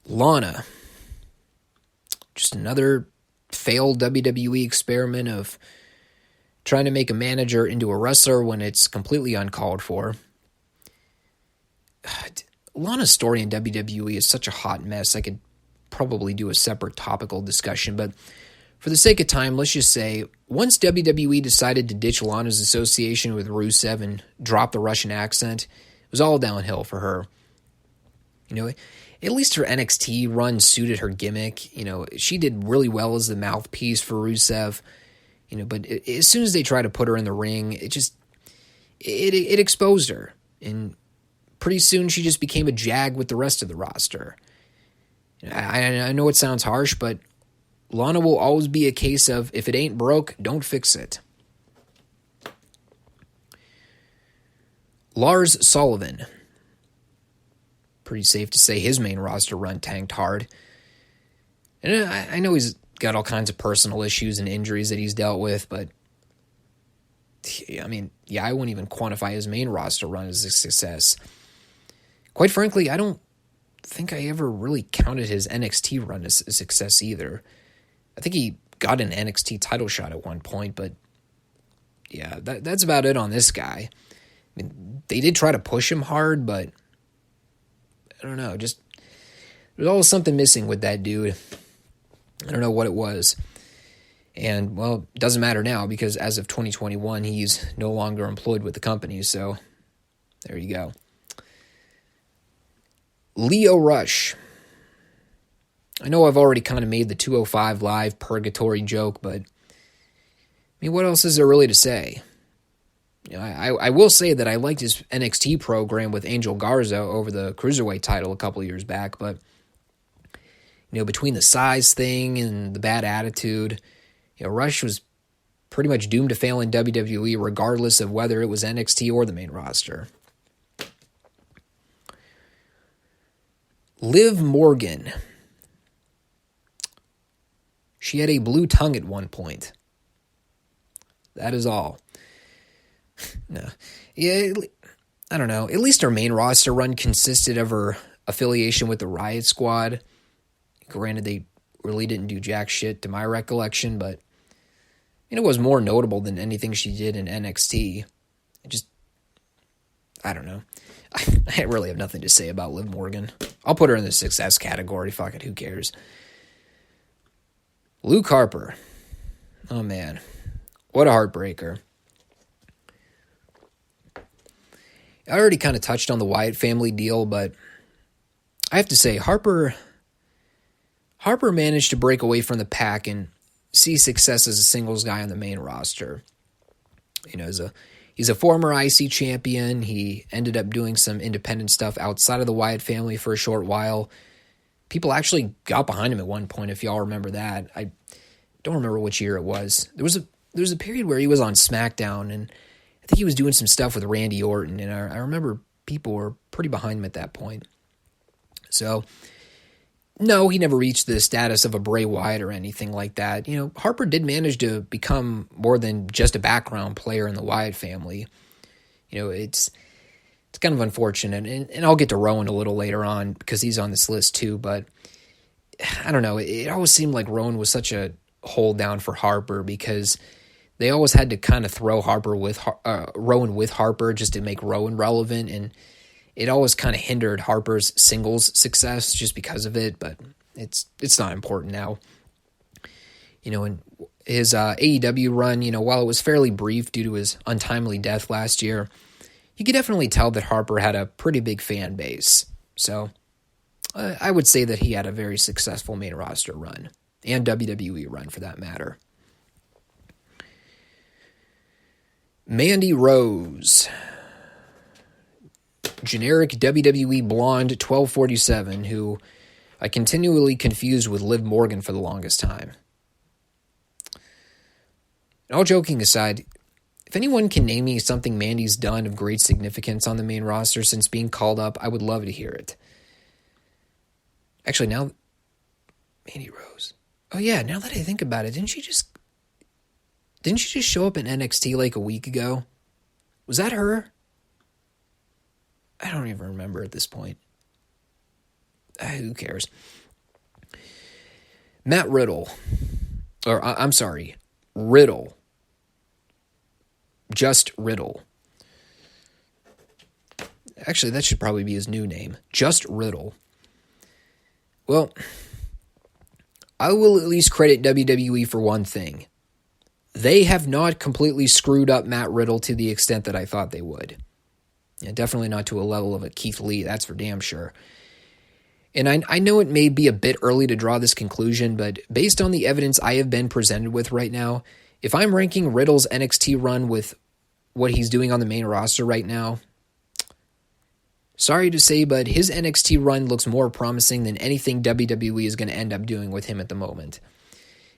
S1: Lana. Just another failed WWE experiment of trying to make a manager into a wrestler when it's completely uncalled for. Lana's story in WWE is such a hot mess, I could probably do a separate topical discussion, but for the sake of time, let's just say, once WWE decided to ditch Lana's association with Rusev and drop the Russian accent, it was all downhill for her. At least her NXT run suited her gimmick. She did really well as the mouthpiece for Rusev. But as soon as they tried to put her in the ring, it exposed her. And pretty soon she just became a jag with the rest of the roster. I know it sounds harsh, but Lana will always be a case of, if it ain't broke, don't fix it. Lars Sullivan. Pretty safe to say his main roster run tanked hard. And I know he's got all kinds of personal issues and injuries that he's dealt with, but I wouldn't even quantify his main roster run as a success. Quite frankly, I don't think I ever really counted his NXT run as a success either. I think he got an NXT title shot at one point, but yeah, that's about it on this guy. They did try to push him hard, but I don't know, just there's always something missing with that dude. I don't know what it was. And, well, it doesn't matter now because as of 2021, he's no longer employed with the company. So there you go. Lio Rush. I know I've already kind of made the 205 Live purgatory joke, but I mean, what else is there really to say? You know, I will say that I liked his NXT program with Angel Garza over the Cruiserweight title a couple of years back, but, you know, between the size thing and the bad attitude, you know, Rush was pretty much doomed to fail in WWE regardless of whether it was NXT or the main roster. Liv Morgan. She had a blue tongue at one point. That is all. No. Yeah, I don't know. At least her main roster run consisted of her affiliation with the Riot Squad. Granted, they really didn't do jack shit to my recollection, but it was more notable than anything she did in NXT. I don't know. I really have nothing to say about Liv Morgan. I'll put her in the success category. Fuck it, who cares? Luke Harper. Oh, man. What a heartbreaker. I already kind of touched on the Wyatt family deal, but I have to say, Harper managed to break away from the pack and see success as a singles guy on the main roster. You know, he's a former IC champion. He ended up doing some independent stuff outside of the Wyatt family for a short while. People actually got behind him at one point, if y'all remember that. I don't remember which year it was. There was a period where he was on SmackDown, and I think he was doing some stuff with Randy Orton, and I remember people were pretty behind him at that point. So, no, he never reached the status of a Bray Wyatt or anything like that. You know, Harper did manage to become more than just a background player in the Wyatt family. You know, it's kind of unfortunate, and I'll get to Rowan a little later on because he's on this list too, but I don't know. It always seemed like Rowan was such a hold down for Harper because they always had to kind of throw Rowan with Harper just to make Rowan relevant, and it always kind of hindered Harper's singles success just because of it, but it's not important now. You know, in his AEW run, you know, while it was fairly brief due to his untimely death last year, you could definitely tell that Harper had a pretty big fan base. So I would say that he had a very successful main roster run, and WWE run for that matter. Mandy Rose. Generic WWE blonde 1247 who I continually confused with Liv Morgan for the longest time. All joking aside, if anyone can name me something Mandy's done of great significance on the main roster since being called up, I would love to hear it. Actually, now, Mandy Rose. Oh yeah, now that I think about it, didn't she just show up in NXT like a week ago? Was that her? I don't even remember at this point. Who cares? Matt Riddle. Or, I'm sorry, Riddle. Just Riddle. Actually, that should probably be his new name. Just Riddle. Well, I will at least credit WWE for one thing. They have not completely screwed up Matt Riddle to the extent that I thought they would. Yeah, definitely not to a level of a Keith Lee, that's for damn sure. And I know it may be a bit early to draw this conclusion, but based on the evidence I have been presented with right now, if I'm ranking Riddle's NXT run with what he's doing on the main roster right now, sorry to say, but his NXT run looks more promising than anything WWE is going to end up doing with him at the moment.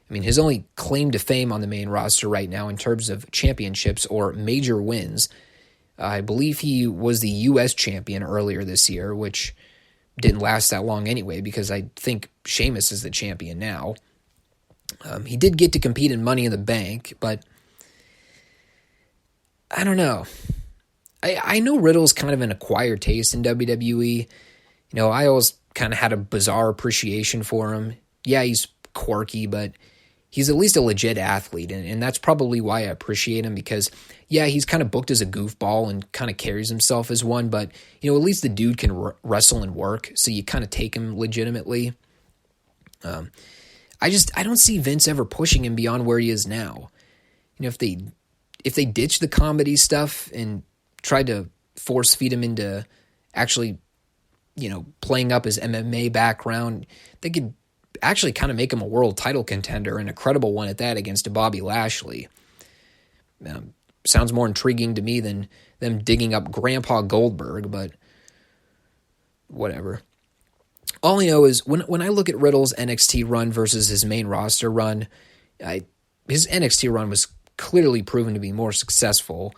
S1: I mean, his only claim to fame on the main roster right now in terms of championships or major wins, I believe he was the U.S. champion earlier this year, which didn't last that long anyway because I think Sheamus is the champion now. He did get to compete in Money in the Bank, but I don't know. I know Riddle's kind of an acquired taste in WWE. You know, I always kind of had a bizarre appreciation for him. Yeah, he's quirky, but he's at least a legit athlete, and that's probably why I appreciate him because, yeah, he's kind of booked as a goofball and kind of carries himself as one, but, you know, at least the dude can wrestle and work, so you kind of take him legitimately. I don't see Vince ever pushing him beyond where he is now. If they ditch the comedy stuff and try to force feed him into actually, playing up his MMA background, they could actually kind of make him a world title contender, and a credible one at that, against a Bobby Lashley. Sounds more intriguing to me than them digging up Grandpa Goldberg, but whatever. All I know is when I look at Riddle's NXT run versus his main roster run, his NXT run was clearly proven to be more successful.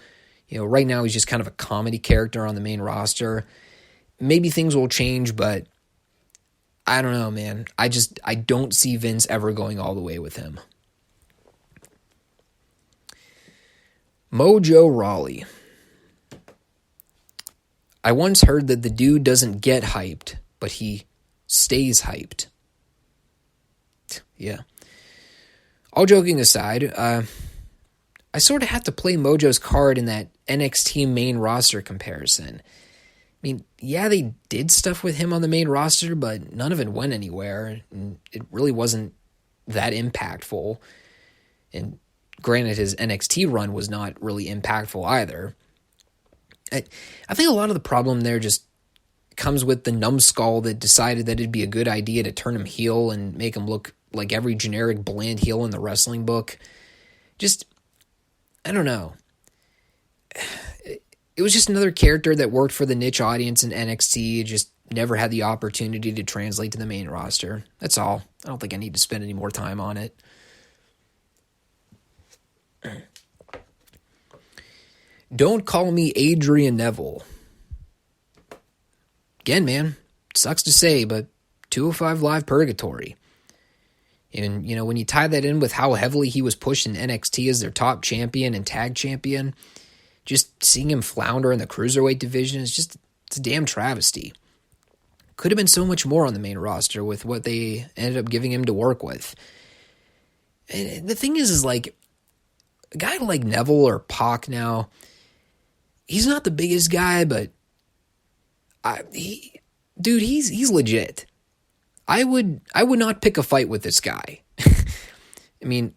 S1: Right now he's just kind of a comedy character on the main roster. Maybe things will change, but I don't know, man. I don't see Vince ever going all the way with him. Mojo Rawley. I once heard that the dude doesn't get hyped, but he stays hyped. Yeah. All joking aside, I sort of have to play Mojo's card in that NXT main roster comparison. I mean, yeah, they did stuff with him on the main roster, but none of it went anywhere, and it really wasn't that impactful. And granted, his NXT run was not really impactful either. I think a lot of the problem there just comes with the numbskull that decided that it'd be a good idea to turn him heel and make him look like every generic bland heel in the wrestling book. Just, I don't know. It was just another character that worked for the niche audience in NXT. It just never had the opportunity to translate to the main roster. That's all. I don't think I need to spend any more time on it. Don't call me Adrian Neville. Again, man, sucks to say, but 205 Live purgatory. And, when you tie that in with how heavily he was pushed in NXT as their top champion and tag champion, just seeing him flounder in the cruiserweight division it's a damn travesty. Could have been so much more on the main roster with what they ended up giving him to work with. And the thing is like, a guy like Neville or Pac now, he's not the biggest guy, but he's legit. I would not pick a fight with this guy. I mean,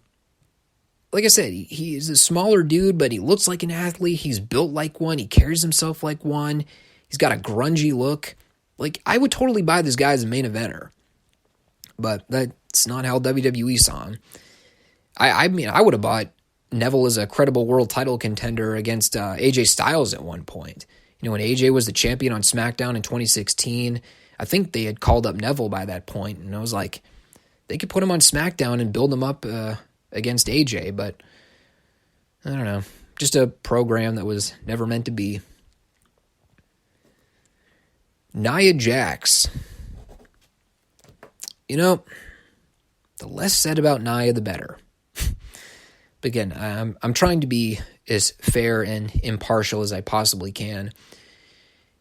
S1: like I said, he's a smaller dude, but he looks like an athlete. He's built like one. He carries himself like one. He's got a grungy look. Like, I would totally buy this guy as a main eventer. But that's not how WWE saw him. I mean, I would have bought Neville as a credible world title contender against AJ Styles at one point. When AJ was the champion on SmackDown in 2016, I think they had called up Neville by that point, and I was like, they could put him on SmackDown and build him up against AJ, but I don't know. Just a program that was never meant to be. Nia Jax. The less said about Nia, the better. But again, I'm trying to be as fair and impartial as I possibly can.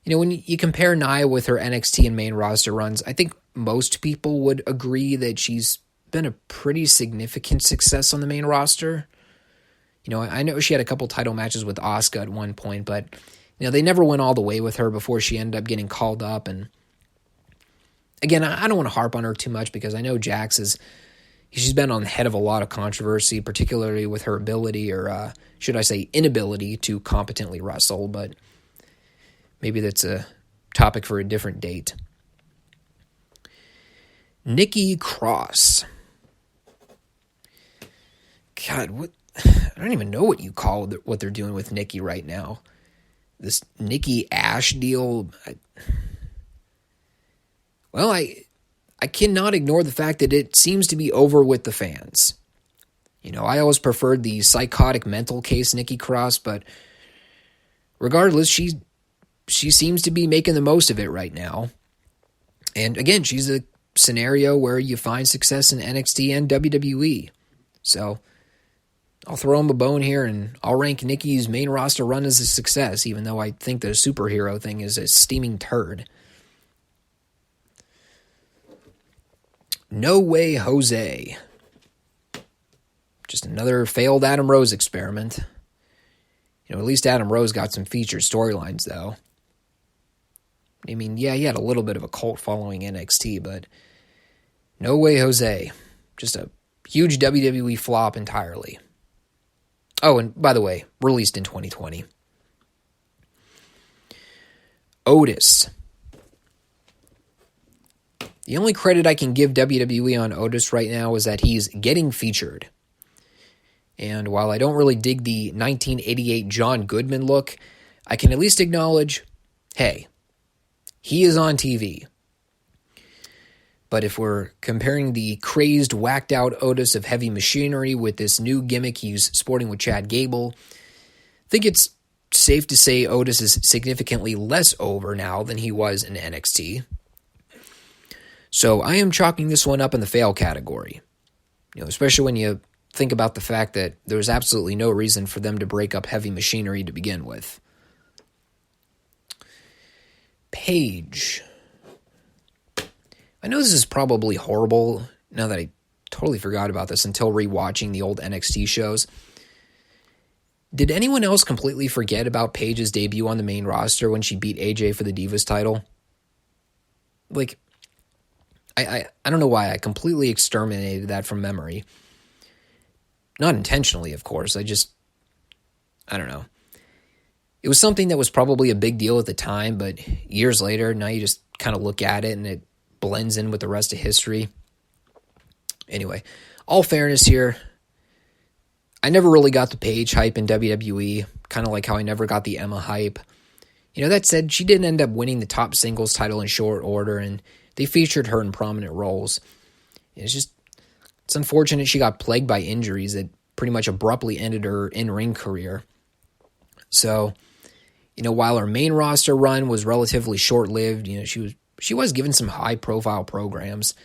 S1: When you compare Nia with her NXT and main roster runs, I think most people would agree that she's been a pretty significant success on the main roster. I know she had a couple title matches with Asuka at one point, but they never went all the way with her before she ended up getting called up. And again, I don't want to harp on her too much because I know Jax she's been on the head of a lot of controversy, particularly with her ability, or should I say inability, to competently wrestle, but maybe that's a topic for a different date. Nikki Cross. God, I don't even know what you call what they're doing with Nikki right now. This Nikki Ash deal. I cannot ignore the fact that it seems to be over with the fans. I always preferred the psychotic mental case Nikki Cross, but regardless, she seems to be making the most of it right now. And again, she's a scenario where you find success in NXT and WWE. So I'll throw him a bone here, and I'll rank Nikki's main roster run as a success, even though I think the superhero thing is a steaming turd. No Way Jose. Just another failed Adam Rose experiment. At least Adam Rose got some featured storylines, though. I mean, yeah, he had a little bit of a cult following NXT, but No Way Jose. Just a huge WWE flop entirely. Oh, and by the way, released in 2020. Otis. The only credit I can give WWE on Otis right now is that he's getting featured. And while I don't really dig the 1988 John Goodman look, I can at least acknowledge, hey, he is on TV. But if we're comparing the crazed, whacked-out Otis of Heavy Machinery with this new gimmick he's sporting with Chad Gable, I think it's safe to say Otis is significantly less over now than he was in NXT. So I am chalking this one up in the fail category. Especially when you think about the fact that there was absolutely no reason for them to break up Heavy Machinery to begin with. Paige. I know this is probably horrible now that I totally forgot about this until rewatching the old NXT shows. Did anyone else completely forget about Paige's debut on the main roster when she beat AJ for the Divas title? Like, I don't know why I completely exterminated that from memory. Not intentionally, of course. I don't know. It was something that was probably a big deal at the time, but years later, now you just kind of look at it and it blends in with the rest of history. Anyway, all fairness here, I never really got the Paige hype in WWE, kind of like how I never got the Emma hype. That said, she did end up winning the top singles title in short order, and they featured her in prominent roles. It's unfortunate she got plagued by injuries that pretty much abruptly ended her in-ring career. So, while her main roster run was relatively short-lived, she was given some high-profile programs,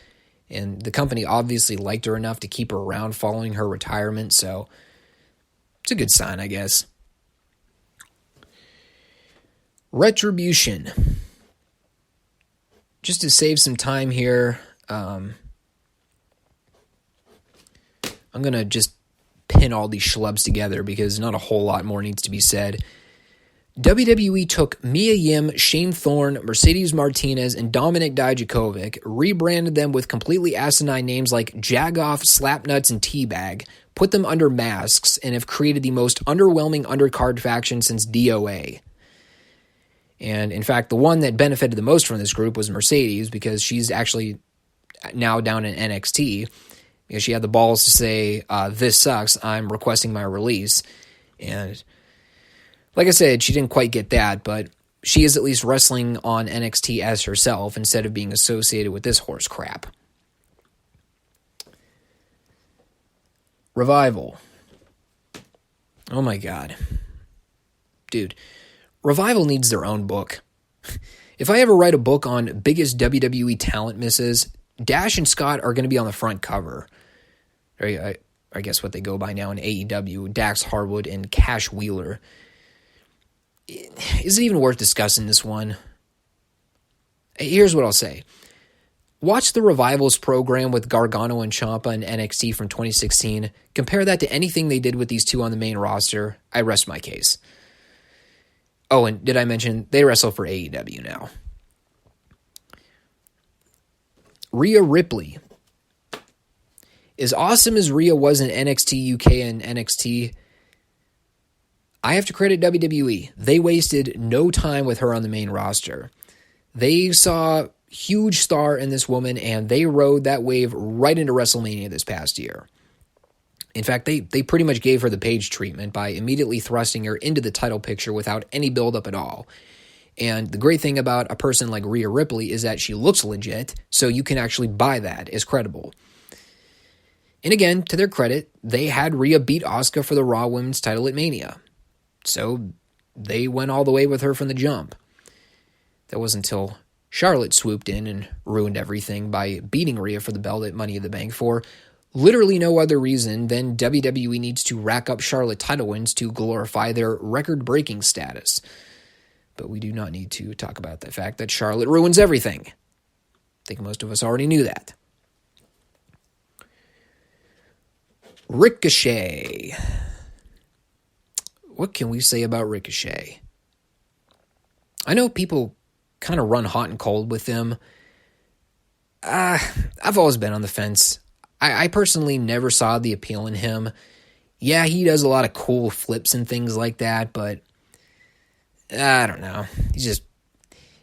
S1: and the company obviously liked her enough to keep her around following her retirement, so it's a good sign, I guess. Retribution. Just to save some time here, I'm going to just pin all these schlubs together because not a whole lot more needs to be said. WWE took Mia Yim, Shane Thorne, Mercedes Martinez, and Dominik Dijakovic, rebranded them with completely asinine names like Jagoff, Slapnuts, and Teabag, put them under masks, and have created the most underwhelming undercard faction since DOA. And in fact, the one that benefited the most from this group was Mercedes, because she's actually now down in NXT, because she had the balls to say, this sucks, I'm requesting my release. And like I said, she didn't quite get that, but she is at least wrestling on NXT as herself instead of being associated with this horse crap. Revival. Oh my god. Dude, Revival needs their own book. If I ever write a book on biggest WWE talent misses, Dash and Scott are going to be on the front cover. I guess what they go by now in AEW, Dax Harwood and Cash Wheeler. Is it even worth discussing this one? Here's what I'll say. Watch the Revivals program with Gargano and Ciampa in NXT from 2016. Compare that to anything they did with these two on the main roster. I rest my case. Oh, and did I mention they wrestle for AEW now? Rhea Ripley. As awesome as Rhea was in NXT UK and NXT, I have to credit WWE. They wasted no time with her on the main roster. They saw huge star in this woman, and they rode that wave right into WrestleMania this past year. In fact, they pretty much gave her the Paige treatment by immediately thrusting her into the title picture without any build-up at all. And the great thing about a person like Rhea Ripley is that she looks legit, so you can actually buy that as credible. And again, to their credit, they had Rhea beat Asuka for the Raw Women's title at Mania. So they went all the way with her from the jump. That wasn't until Charlotte swooped in and ruined everything by beating Rhea for the belt at Money in the Bank for literally no other reason than WWE needs to rack up Charlotte title wins to glorify their record-breaking status. But we do not need to talk about the fact that Charlotte ruins everything. I think most of us already knew that. Ricochet. What can we say about Ricochet? I know people kind of run hot and cold with him. I've always been on the fence. I personally never saw the appeal in him. Yeah, he does a lot of cool flips and things like that, but I don't know.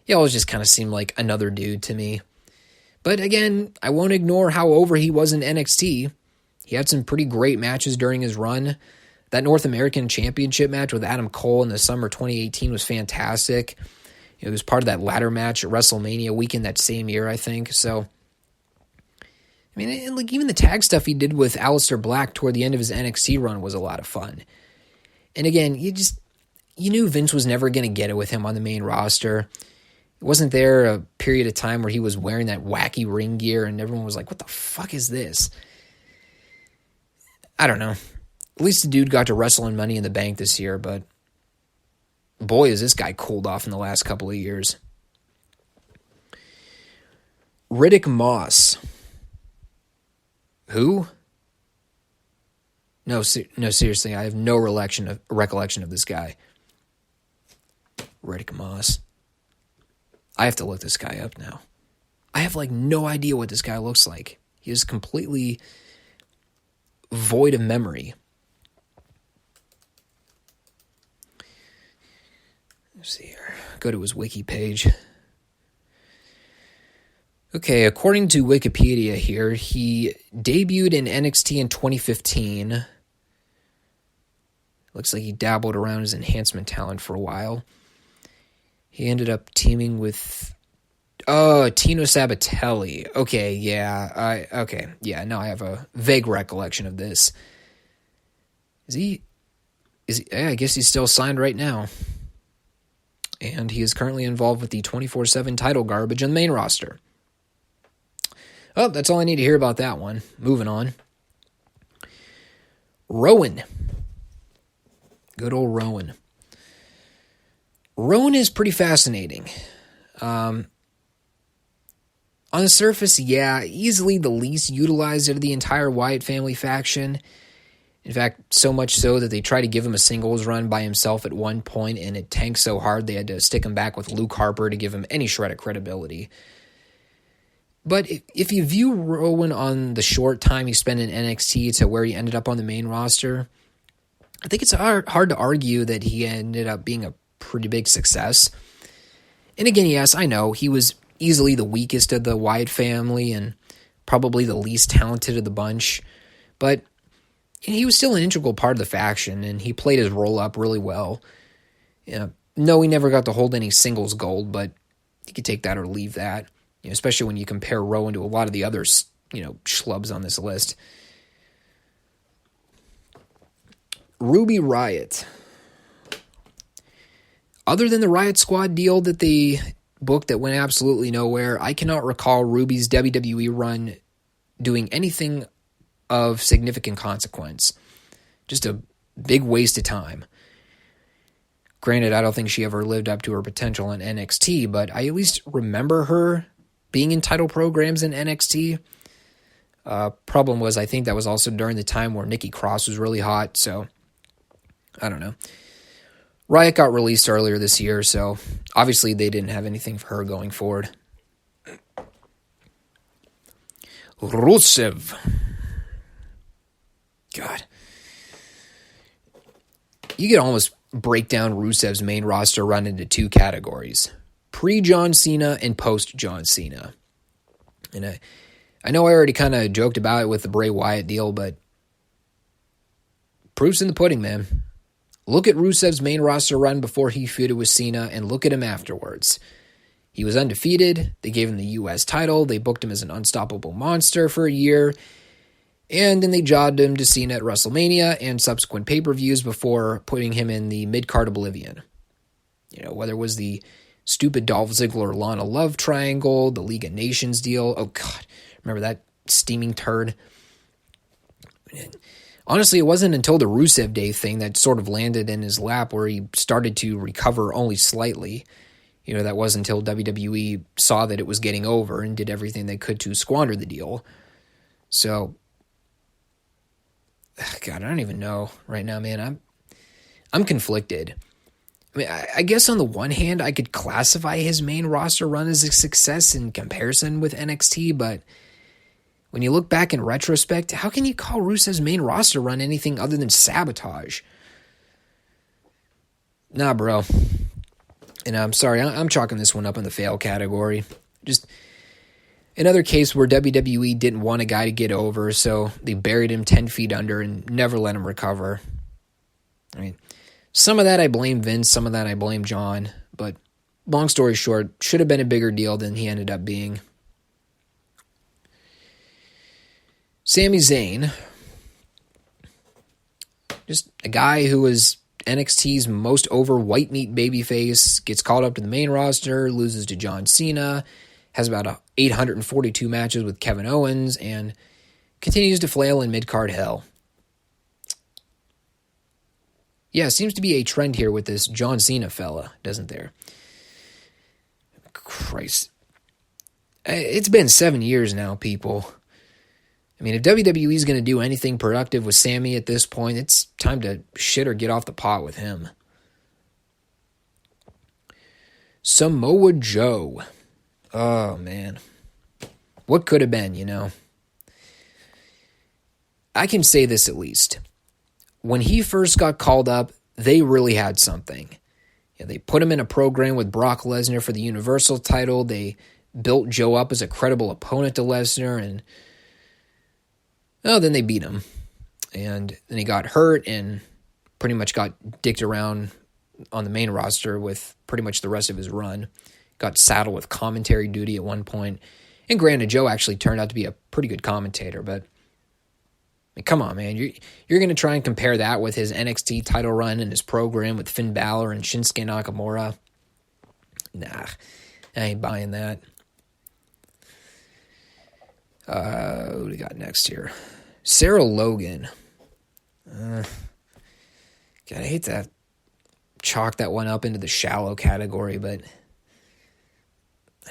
S1: He always just kind of seemed like another dude to me. But again, I won't ignore how over he was in NXT. He had some pretty great matches during his run. That North American Championship match with Adam Cole in the summer 2018 was fantastic. It was part of that ladder match at WrestleMania weekend that same year, I think. So, I mean, like even the tag stuff he did with Aleister Black toward the end of his NXT run was a lot of fun. And again, you knew Vince was never going to get it with him on the main roster. Wasn't there a period of time where he was wearing that wacky ring gear and everyone was like, what the fuck is this? I don't know. At least the dude got to wrestle in Money in the Bank this year, but boy, is this guy cooled off in the last couple of years. Riddick Moss. Who? No, seriously, I have no recollection of this guy. Riddick Moss. I have to look this guy up now. I have no idea what this guy looks like. He is completely void of memory. Let's see here. Go to his wiki page. Okay, according to Wikipedia here, he debuted in NXT in 2015. Looks like he dabbled around as enhancement talent for a while. He ended up teaming with Tino Sabatelli. Okay, yeah. Now I have a vague recollection of this. Is he I guess he's still signed right now. And he is currently involved with the 24/7 title garbage on the main roster. Oh, that's all I need to hear about that one. Moving on. Rowan. Good old Rowan. Rowan is pretty fascinating. On the surface, yeah, easily the least utilized of the entire Wyatt family faction. In fact, so much so that they tried to give him a singles run by himself at one point, and it tanked so hard they had to stick him back with Luke Harper to give him any shred of credibility. But if you view Rowan on the short time he spent in NXT to where he ended up on the main roster, I think it's hard to argue that he ended up being a pretty big success. And again, yes, I know he was easily the weakest of the Wyatt family and probably the least talented of the bunch, but he was still an integral part of the faction, and he played his role up really well. No, he never got to hold any singles gold, but you could take that or leave that, especially when you compare Rowan to a lot of the other, schlubs on this list. Ruby Riott. Other than the Riott Squad deal that they booked that went absolutely nowhere, I cannot recall Ruby's WWE run doing anything of significant consequence. Just a big waste of time. Granted, I don't think she ever lived up to her potential in NXT, but I at least remember her being in title programs in NXT. Problem was, I think that was also during the time where Nikki Cross was really hot, so I don't know. Riott got released earlier this year, so obviously they didn't have anything for her going forward. Rusev. God. You could almost break down Rusev's main roster run into two categories. Pre-John Cena and post-John Cena. And I know I already kind of joked about it with the Bray Wyatt deal, but proof's in the pudding, man. Look at Rusev's main roster run before he feuded with Cena, and look at him afterwards. He was undefeated. They gave him the U.S. title. They booked him as an unstoppable monster for a year. And then they jobbed him to Cena at WrestleMania and subsequent pay-per-views before putting him in the mid-card oblivion. Whether it was the stupid Dolph Ziggler-Lana Love triangle, the League of Nations deal. Oh, God. Remember that steaming turd? Honestly, it wasn't until the Rusev Day thing that sort of landed in his lap where he started to recover only slightly. That wasn't until WWE saw that it was getting over and did everything they could to squander the deal. So, God, I don't even know right now, man. I'm conflicted. I mean, I guess on the one hand, I could classify his main roster run as a success in comparison with NXT, but when you look back in retrospect, how can you call Rusev's main roster run anything other than sabotage? Nah, bro. And I'm sorry, I'm chalking this one up in the fail category. Just another case where WWE didn't want a guy to get over, so they buried him 10 feet under and never let him recover. I mean, some of that I blame Vince, some of that I blame John, but long story short, should have been a bigger deal than he ended up being. Sami Zayn, just a guy who was NXT's most over white meat babyface, gets called up to the main roster, loses to John Cena, has about 842 matches with Kevin Owens, and continues to flail in mid-card hell. Yeah, seems to be a trend here with this John Cena fella, doesn't there? Christ. It's been 7 years now, people. I mean, if WWE is going to do anything productive with Sammy at this point, it's time to shit or get off the pot with him. Samoa Joe. Oh, man. What could have been, you know? I can say this at least. When he first got called up, they really had something. Yeah, they put him in a program with Brock Lesnar for the Universal title. They built Joe up as a credible opponent to Lesnar, and then they beat him. And then he got hurt and pretty much got dicked around on the main roster with pretty much the rest of his run. Got saddled with commentary duty at one point. And granted, Joe actually turned out to be a pretty good commentator, but I mean, come on, man. You're going to try and compare that with his NXT title run and his program with Finn Balor and Shinsuke Nakamura? Nah, I ain't buying that. What do we got next here? Sarah Logan. God, I hate to chalk that one up into the shallow category, but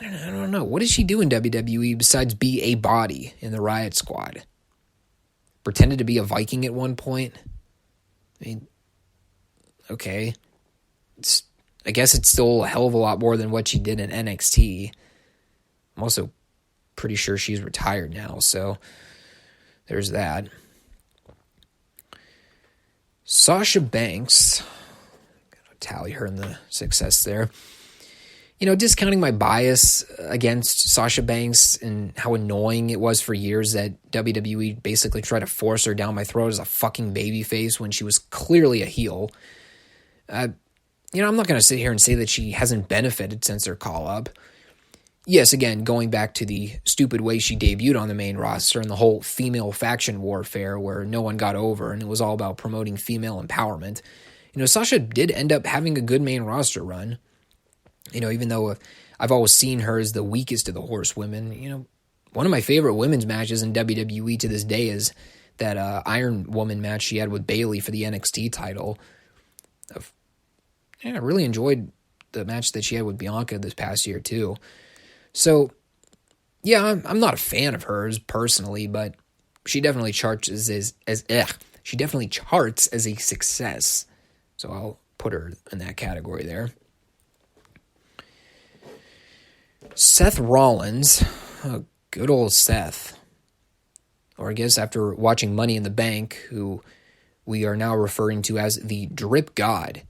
S1: I don't know. What does she do in WWE besides be a body in the Riot Squad? Pretended to be a Viking at one point? I mean, okay. I guess it's still a hell of a lot more than what she did in NXT. I'm also pretty sure she's retired now, so there's that. Sasha Banks, gotta tally her in the success there. You know, discounting my bias against Sasha Banks and how annoying it was for years that WWE basically tried to force her down my throat as a fucking babyface when she was clearly a heel. I'm not going to sit here and say that she hasn't benefited since her call-up. Yes, again, going back to the stupid way she debuted on the main roster and the whole female faction warfare where no one got over and it was all about promoting female empowerment. You know, Sasha did end up having a good main roster run. You know, even though I've always seen her as the weakest of the horsewomen, you know, one of my favorite women's matches in WWE to this day is that Iron Woman match she had with Bayley for the NXT title. I really enjoyed the match that she had with Bianca this past year, too. So, yeah, I'm not a fan of hers personally, but she definitely charts as she definitely charts as a success. So I'll put her in that category there. Seth Rollins, oh, good old Seth. Or I guess after watching Money in the Bank, who we are now referring to as the Drip God.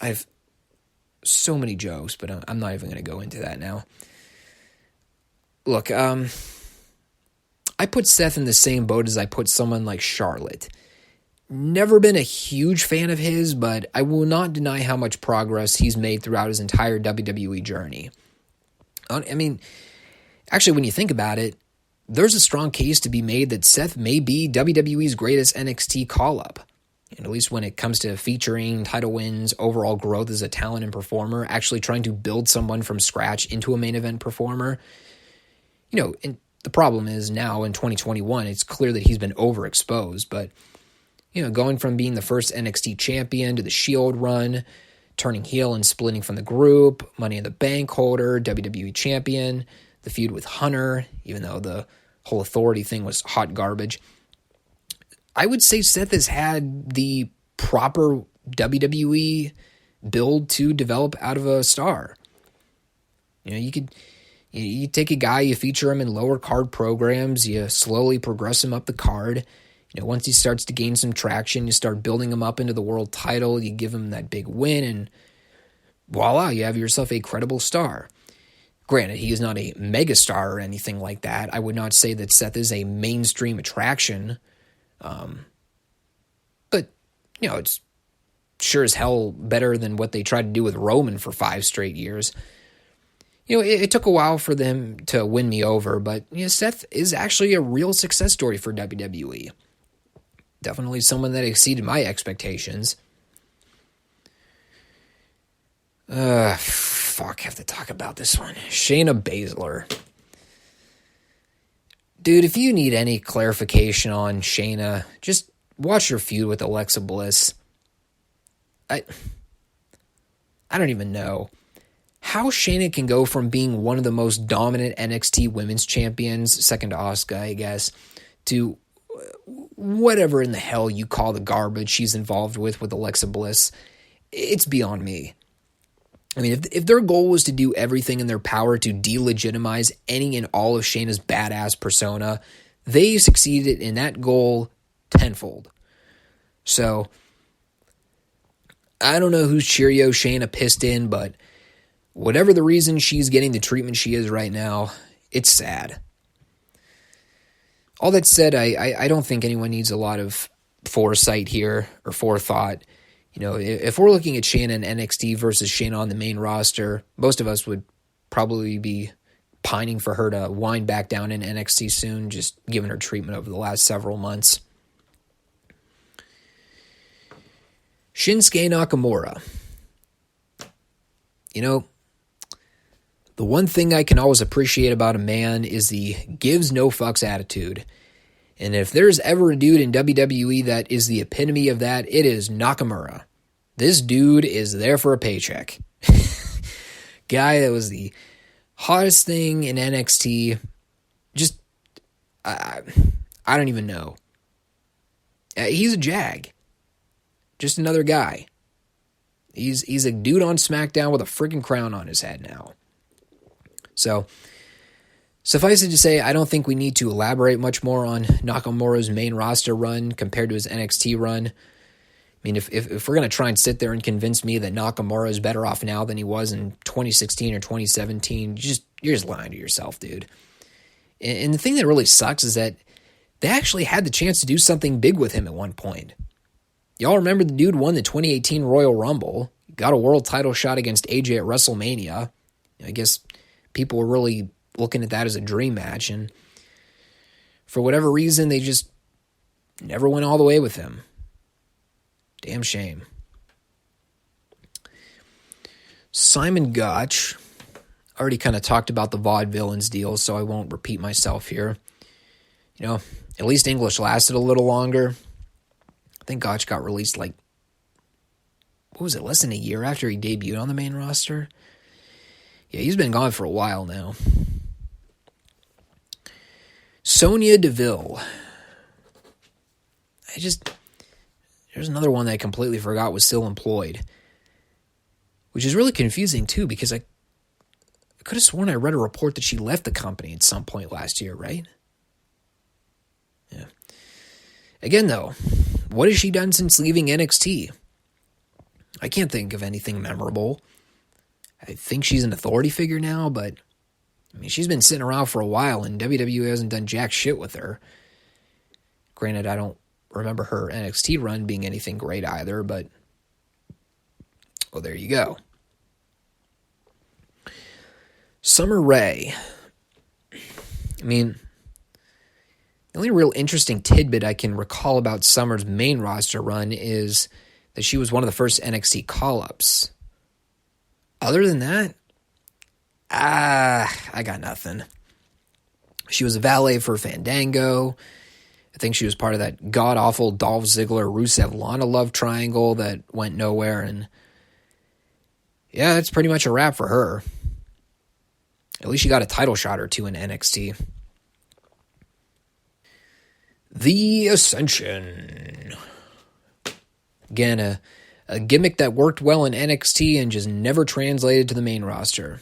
S1: I've so many jokes, but I'm not even going to go into that now. Look, I put Seth in the same boat as I put someone like Charlotte. Never been a huge fan of his, but I will not deny how much progress he's made throughout his entire WWE journey. I mean, actually, when you think about it, there's a strong case to be made that Seth may be WWE's greatest NXT call-up. And at least when it comes to featuring, title wins, overall growth as a talent and performer, actually trying to build someone from scratch into a main event performer. You know, and the problem is now in 2021, it's clear that he's been overexposed, but you know, going from being the first NXT champion to the Shield run, turning heel and splitting from the group, Money in the Bank holder, WWE champion, the feud with Hunter, even though the whole authority thing was hot garbage. I would say Seth has had the proper WWE build to develop out of a star. You know, You take a guy, you feature him in lower card programs, you slowly progress him up the card. Once he starts to gain some traction, you start building him up into the world title, you give him that big win, and voila, you have yourself a credible star. Granted, he is not a megastar or anything like that. I would not say that Seth is a mainstream attraction. But, it's sure as hell better than what they tried to do with Roman for 5 straight years. It took a while for them to win me over, but Seth is actually a real success story for WWE. Definitely someone that exceeded my expectations. I have to talk about this one. Shayna Baszler. Dude, if you need any clarification on Shayna, just watch her feud with Alexa Bliss. I don't even know how Shayna can go from being one of the most dominant NXT women's champions, second to Asuka, I guess, to whatever in the hell you call the garbage she's involved with Alexa Bliss. It's beyond me. I mean, if their goal was to do everything in their power to delegitimize any and all of Shayna's badass persona, they succeeded in that goal tenfold. So, I don't know whose Cheerio Shayna pissed in, but whatever the reason she's getting the treatment she is right now, it's sad. All that said, I don't think anyone needs a lot of foresight here, or forethought. If we're looking at Shayna in NXT versus Shayna on the main roster, most of us would probably be pining for her to wind back down in NXT soon, just given her treatment over the last several months. Shinsuke Nakamura. The one thing I can always appreciate about a man is the gives no fucks attitude. And if there's ever a dude in WWE that is the epitome of that, it is Nakamura. This dude is there for a paycheck. Guy that was the hottest thing in NXT. Just, I don't even know. He's a jag. Just another guy. He's a dude on SmackDown with a freaking crown on his head now. So, suffice it to say, I don't think we need to elaborate much more on Nakamura's main roster run compared to his NXT run. I mean, if we're going to try and sit there and convince me that Nakamura is better off now than he was in 2016 or 2017, you're just lying to yourself, dude. And the thing that really sucks is that they actually had the chance to do something big with him at one point. Y'all remember the dude won the 2018 Royal Rumble, got a world title shot against AJ at WrestleMania. I guess people were really looking at that as a dream match, and for whatever reason, they just never went all the way with him. Damn shame. Simon Gotch. Already kind of talked about the Vaudevillains deal, so I won't repeat myself here. At least English lasted a little longer. I think Gotch got released less than a year after he debuted on the main roster? Yeah, he's been gone for a while now. Sonya Deville. There's another one that I completely forgot was still employed. Which is really confusing too, because I could have sworn I read a report that she left the company at some point last year, right? Yeah. Again though, what has she done since leaving NXT? I can't think of anything memorable. I think she's an authority figure now, but she's been sitting around for a while and WWE hasn't done jack shit with her. Granted, I don't remember her NXT run being anything great either, but well, there you go. Summer Rae. The only real interesting tidbit I can recall about Summer's main roster run is that she was one of the first NXT call-ups. Other than that, I got nothing. She was a valet for Fandango. I think she was part of that god-awful Dolph Ziggler, Rusev, Lana love triangle that went nowhere. And yeah, that's pretty much a wrap for her. At least she got a title shot or two in NXT. The Ascension. Again, a gimmick that worked well in NXT and just never translated to the main roster.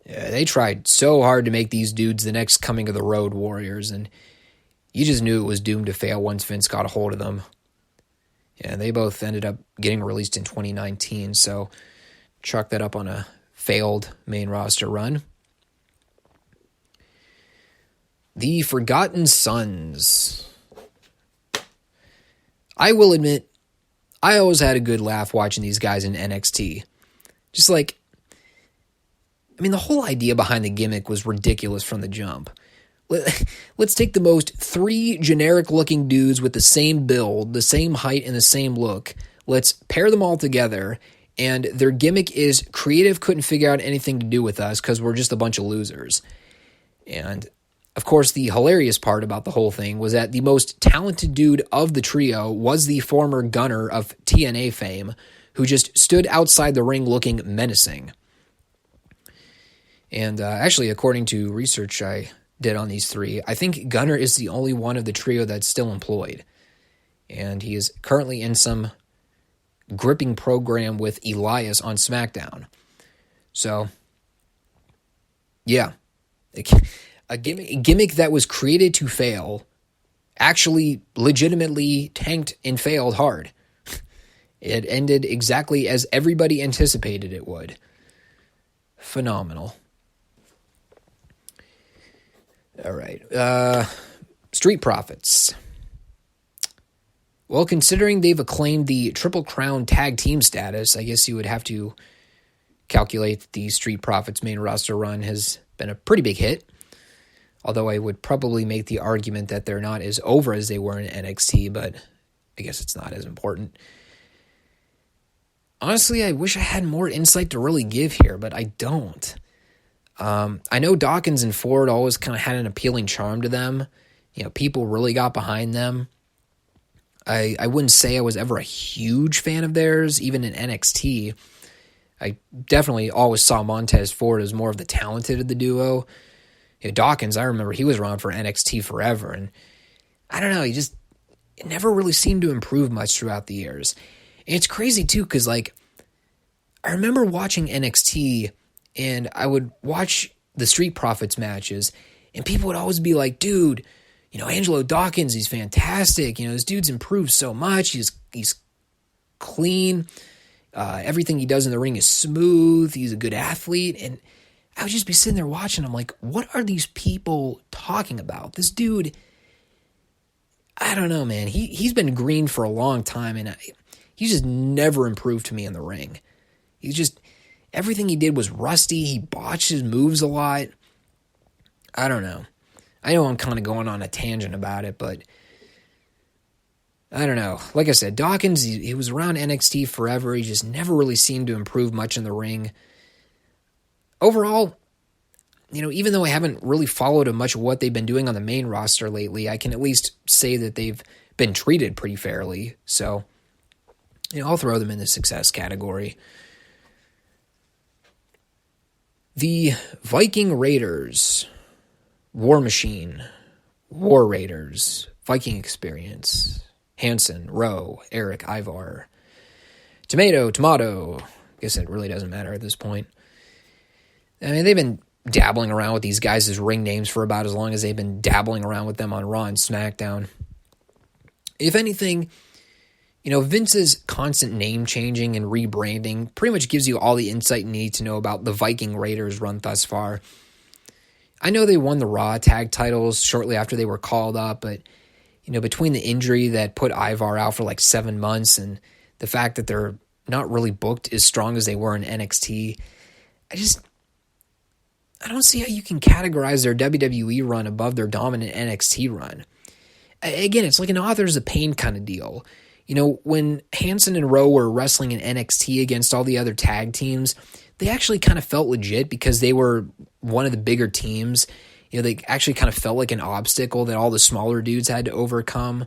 S1: Yeah, they tried so hard to make these dudes the next coming of the Road Warriors, and you just knew it was doomed to fail once Vince got a hold of them. Yeah, they both ended up getting released in 2019, so chalk that up on a failed main roster run. The Forgotten Sons. I will admit, I always had a good laugh watching these guys in NXT. Just like, the whole idea behind the gimmick was ridiculous from the jump. Let's take the most three generic-looking dudes with the same build, the same height, and the same look. Let's pair them all together, and their gimmick is creative couldn't figure out anything to do with us because we're just a bunch of losers. And, of course, the hilarious part about the whole thing was that the most talented dude of the trio was the former Gunner of TNA fame, who just stood outside the ring looking menacing. And actually, according to research I did on these three, I think Gunner is the only one of the trio that's still employed. And he is currently in some gripping program with Elias on SmackDown. So, yeah. A gimmick that was created to fail actually legitimately tanked and failed hard. It ended exactly as everybody anticipated it would. Phenomenal. All right. Street Profits. Well, considering they've acclaimed the Triple Crown tag team status, I guess you would have to calculate that the Street Profits main roster run has been a pretty big hit. Although I would probably make the argument that they're not as over as they were in NXT, but I guess it's not as important. Honestly, I wish I had more insight to really give here, but I don't. I know Dawkins and Ford always kind of had an appealing charm to them. People really got behind them. I wouldn't say I was ever a huge fan of theirs, even in NXT. I definitely always saw Montez Ford as more of the talented of the duo. Dawkins, I remember he was around for NXT forever, and I don't know, it never really seemed to improve much throughout the years. And it's crazy, too, because, I remember watching NXT, and I would watch the Street Profits matches, and people would always be like, dude, Angelo Dawkins, he's fantastic. This dude's improved so much. He's clean. Everything he does in the ring is smooth. He's a good athlete. And I would just be sitting there watching. I'm like, what are these people talking about? This dude, I don't know, man. He's been green for a long time, and he's just never improved to me in the ring. Everything he did was rusty. He botched his moves a lot. I don't know. I know I'm kind of going on a tangent about it, but I don't know. Like I said, Dawkins, he was around NXT forever. He just never really seemed to improve much in the ring. Overall, even though I haven't really followed much of what they've been doing on the main roster lately, I can at least say that they've been treated pretty fairly. So, I'll throw them in the success category. The Viking Raiders, War Machine, War Raiders, Viking Experience, Hanson, Rowe, Eric, Ivar, Tomato. I guess it really doesn't matter at this point. They've been dabbling around with these guys as ring names for about as long as they've been dabbling around with them on Raw and SmackDown. If anything, Vince's constant name changing and rebranding pretty much gives you all the insight you need to know about the Viking Raiders run thus far. I know they won the Raw tag titles shortly after they were called up, but, between the injury that put Ivar out for 7 months and the fact that they're not really booked as strong as they were in NXT, I don't see how you can categorize their WWE run above their dominant NXT run. Again, it's like an Authors of Pain kind of deal. When Hanson and Rowe were wrestling in NXT against all the other tag teams, they actually kind of felt legit because they were one of the bigger teams. They actually kind of felt like an obstacle that all the smaller dudes had to overcome.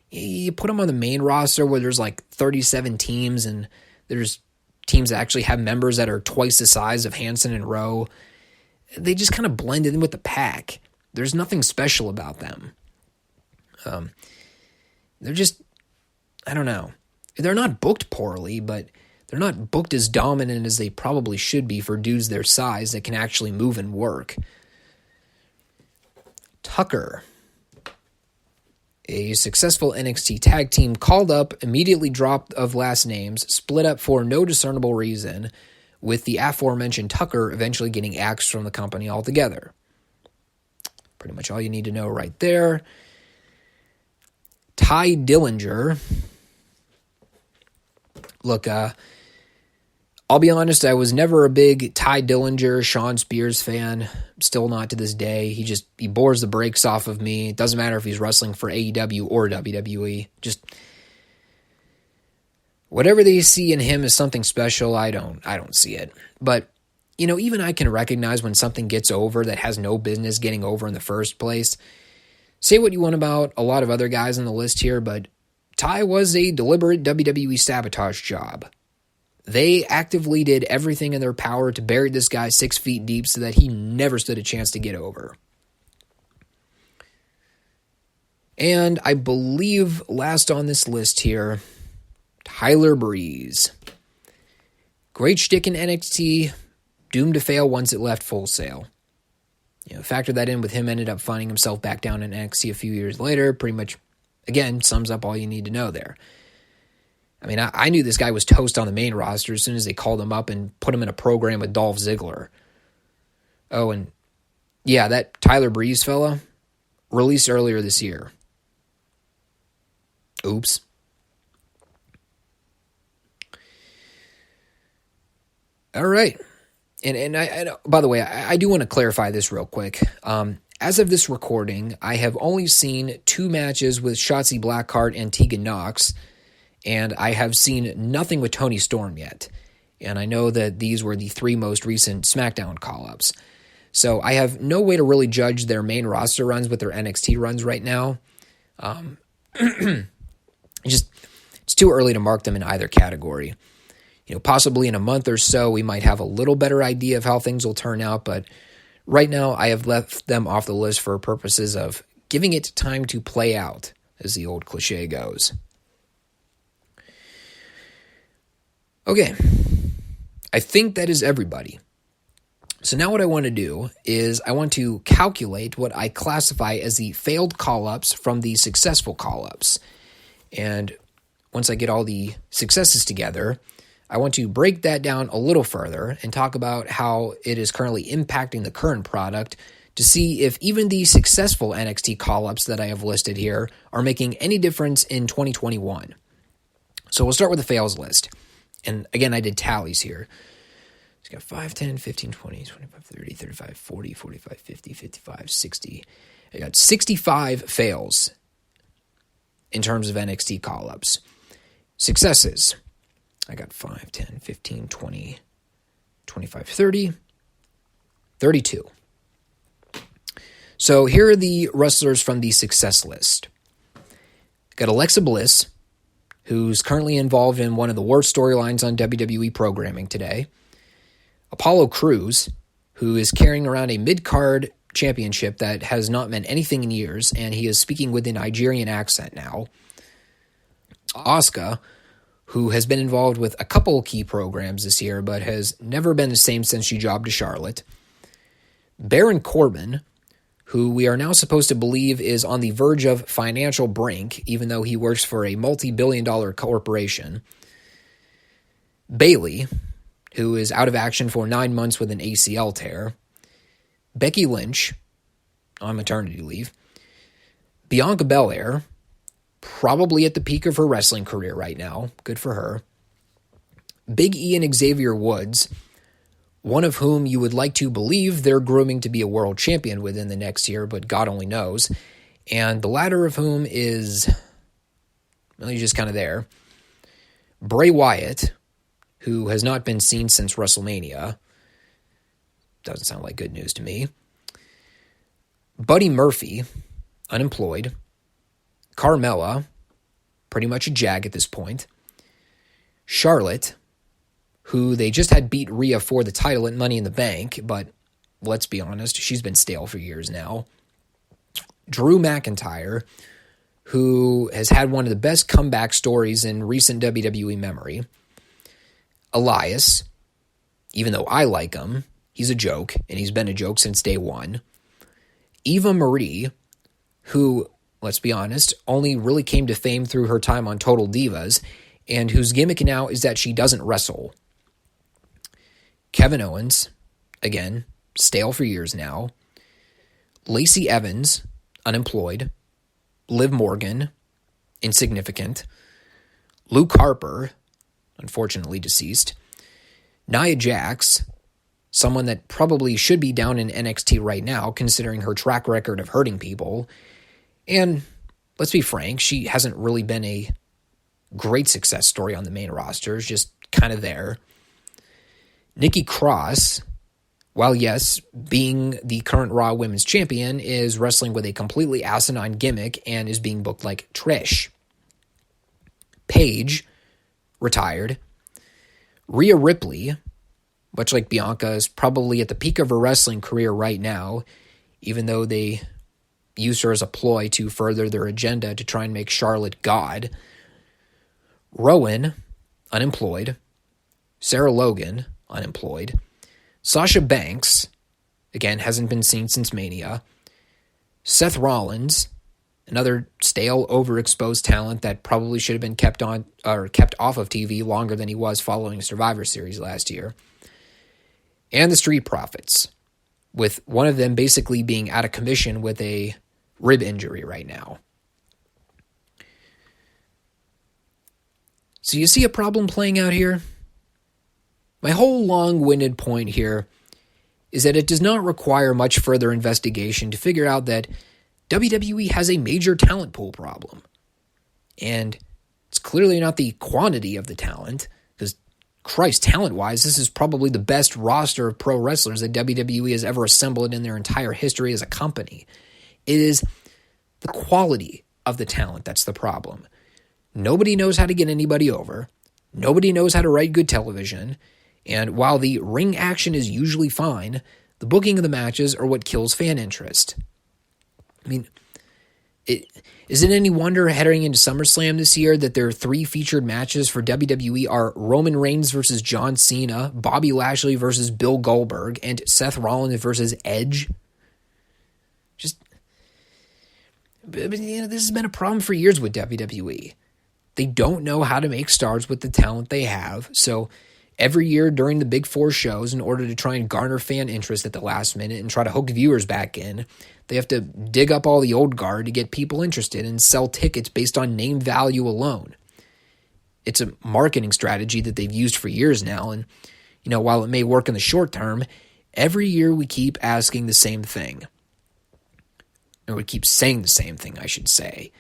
S1: You put them on the main roster where there's 37 teams and there's teams that actually have members that are twice the size of Hanson and Rowe. They just kind of blended in with the pack. There's nothing special about them. They're just, I don't know. They're not booked poorly, but they're not booked as dominant as they probably should be for dudes their size that can actually move and work. Tucker, a successful NXT tag team, called up, immediately dropped of last names, split up for no discernible reason, with the aforementioned Tucker eventually getting axed from the company altogether. Pretty much all you need to know right there. Ty Dillinger. Look, I'll be honest, I was never a big Ty Dillinger, Sean Spears fan. Still not to this day. He bores the brakes off of me. It doesn't matter if he's wrestling for AEW or WWE. Just whatever they see in him is something special. I don't see it. But, even I can recognize when something gets over that has no business getting over in the first place. Say what you want about a lot of other guys on the list here, but Ty was a deliberate WWE sabotage job. They actively did everything in their power to bury this guy 6 feet deep so that he never stood a chance to get over. And I believe last on this list here, Tyler Breeze. Great shtick in NXT, doomed to fail once it left Full Sail. Factor that in with him ended up finding himself back down in NXT a few years later, pretty much, again, sums up all you need to know there. I mean, I knew this guy was toast on the main roster as soon as they called him up and put him in a program with Dolph Ziggler. Oh, and yeah, that Tyler Breeze fella, released earlier this year. Oops. All right. And I by the way, I do want to clarify this real quick. As of this recording, I have only seen 2 matches with Shotzi Blackheart and Tegan Nox, and I have seen nothing with Toni Storm yet. And I know that these were the 3 most recent SmackDown call-ups. So I have no way to really judge their main roster runs with their NXT runs right now. It's too early to mark them in either category. Possibly in a month or so, we might have a little better idea of how things will turn out, but right now I have left them off the list for purposes of giving it time to play out, as the old cliche goes. Okay, I think that is everybody. So now what I want to do is I want to calculate what I classify as the failed call-ups from the successful call-ups. And once I get all the successes together, I want to break that down a little further and talk about how it is currently impacting the current product to see if even the successful NXT call-ups that I have listed here are making any difference in 2021. So we'll start with the fails list. And again, I did tallies here. It's got 5, 10, 15, 20, 25, 30, 35, 40, 45, 50, 55, 60. I got 65 fails in terms of NXT call-ups. Successes. I got 5, 10, 15, 20, 25, 30, 32. So here are the wrestlers from the success list. Got Alexa Bliss, who's currently involved in one of the worst storylines on WWE programming today. Apollo Crews, who is carrying around a mid-card championship that has not meant anything in years, and he is speaking with a Nigerian accent now. Asuka, who has been involved with a couple key programs this year, but has never been the same since she jobbed to Charlotte. Baron Corbin, who we are now supposed to believe is on the verge of financial brink, even though he works for a multi-billion-dollar corporation. Bayley, who is out of action for 9 months with an ACL tear. Becky Lynch, on maternity leave. Bianca Belair, probably at the peak of her wrestling career right now. Good for her. Big E and Xavier Woods, one of whom you would like to believe they're grooming to be a world champion within the next year, but God only knows. And the latter of whom is, well, he's just kind of there. Bray Wyatt, who has not been seen since WrestleMania. Doesn't sound like good news to me. Buddy Murphy, unemployed. Carmella, pretty much a jag at this point. Charlotte, who they just had beat Rhea for the title at Money in the Bank, but let's be honest, she's been stale for years now. Drew McIntyre, who has had one of the best comeback stories in recent WWE memory. Elias, even though I like him, he's a joke, and he's been a joke since day one. Eva Marie, who, let's be honest, only really came to fame through her time on Total Divas, and whose gimmick now is that she doesn't wrestle. Kevin Owens, again, stale for years now. Lacey Evans, unemployed. Liv Morgan, insignificant. Luke Harper, unfortunately deceased. Nia Jax, someone that probably should be down in NXT right now, considering her track record of hurting people. And let's be frank, she hasn't really been a great success story on the main roster, is just kind of there. Nikki Cross, while yes, being the current Raw Women's Champion, is wrestling with a completely asinine gimmick and is being booked like Trish. Paige, retired. Rhea Ripley, much like Bianca, is probably at the peak of her wrestling career right now, even though they use her as a ploy to further their agenda to try and make Charlotte God. Rowan, unemployed. Sarah Logan, unemployed. Sasha Banks, again, hasn't been seen since Mania. Seth Rollins, another stale, overexposed talent that probably should have been kept off of TV longer than he was following Survivor Series last year. And the Street Profits, with one of them basically being out of commission with a rib injury right now. So you see a problem playing out here? My whole long-winded point here is that it does not require much further investigation to figure out that WWE has a major talent pool problem. And it's clearly not the quantity of the talent, because, Christ, talent-wise, this is probably the best roster of pro wrestlers that WWE has ever assembled in their entire history as a company. It is the quality of the talent that's the problem. Nobody knows how to get anybody over. Nobody knows how to write good television. And while the ring action is usually fine, the booking of the matches are what kills fan interest. I mean, is it any wonder heading into SummerSlam this year that their 3 featured matches for WWE are Roman Reigns versus John Cena, Bobby Lashley versus Bill Goldberg, and Seth Rollins versus Edge? This has been a problem for years with WWE. They don't know how to make stars with the talent they have, so every year during the Big Four shows, in order to try and garner fan interest at the last minute and try to hook viewers back in, they have to dig up all the old guard to get people interested and sell tickets based on name value alone. It's a marketing strategy that they've used for years now, and while it may work in the short term, every year we keep asking the same thing. Or we keep saying the same thing, I should say.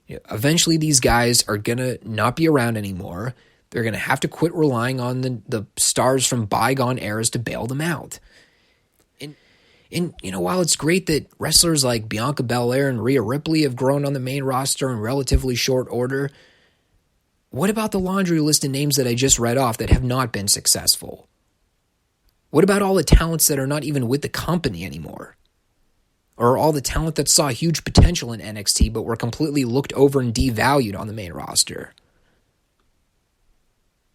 S1: Eventually these guys are going to not be around anymore. They're going to have to quit relying on the stars from bygone eras to bail them out. And while it's great that wrestlers like Bianca Belair and Rhea Ripley have grown on the main roster in relatively short order, what about the laundry list of names that I just read off that have not been successful? What about all the talents that are not even with the company anymore? Or all the talent that saw huge potential in NXT but were completely looked over and devalued on the main roster?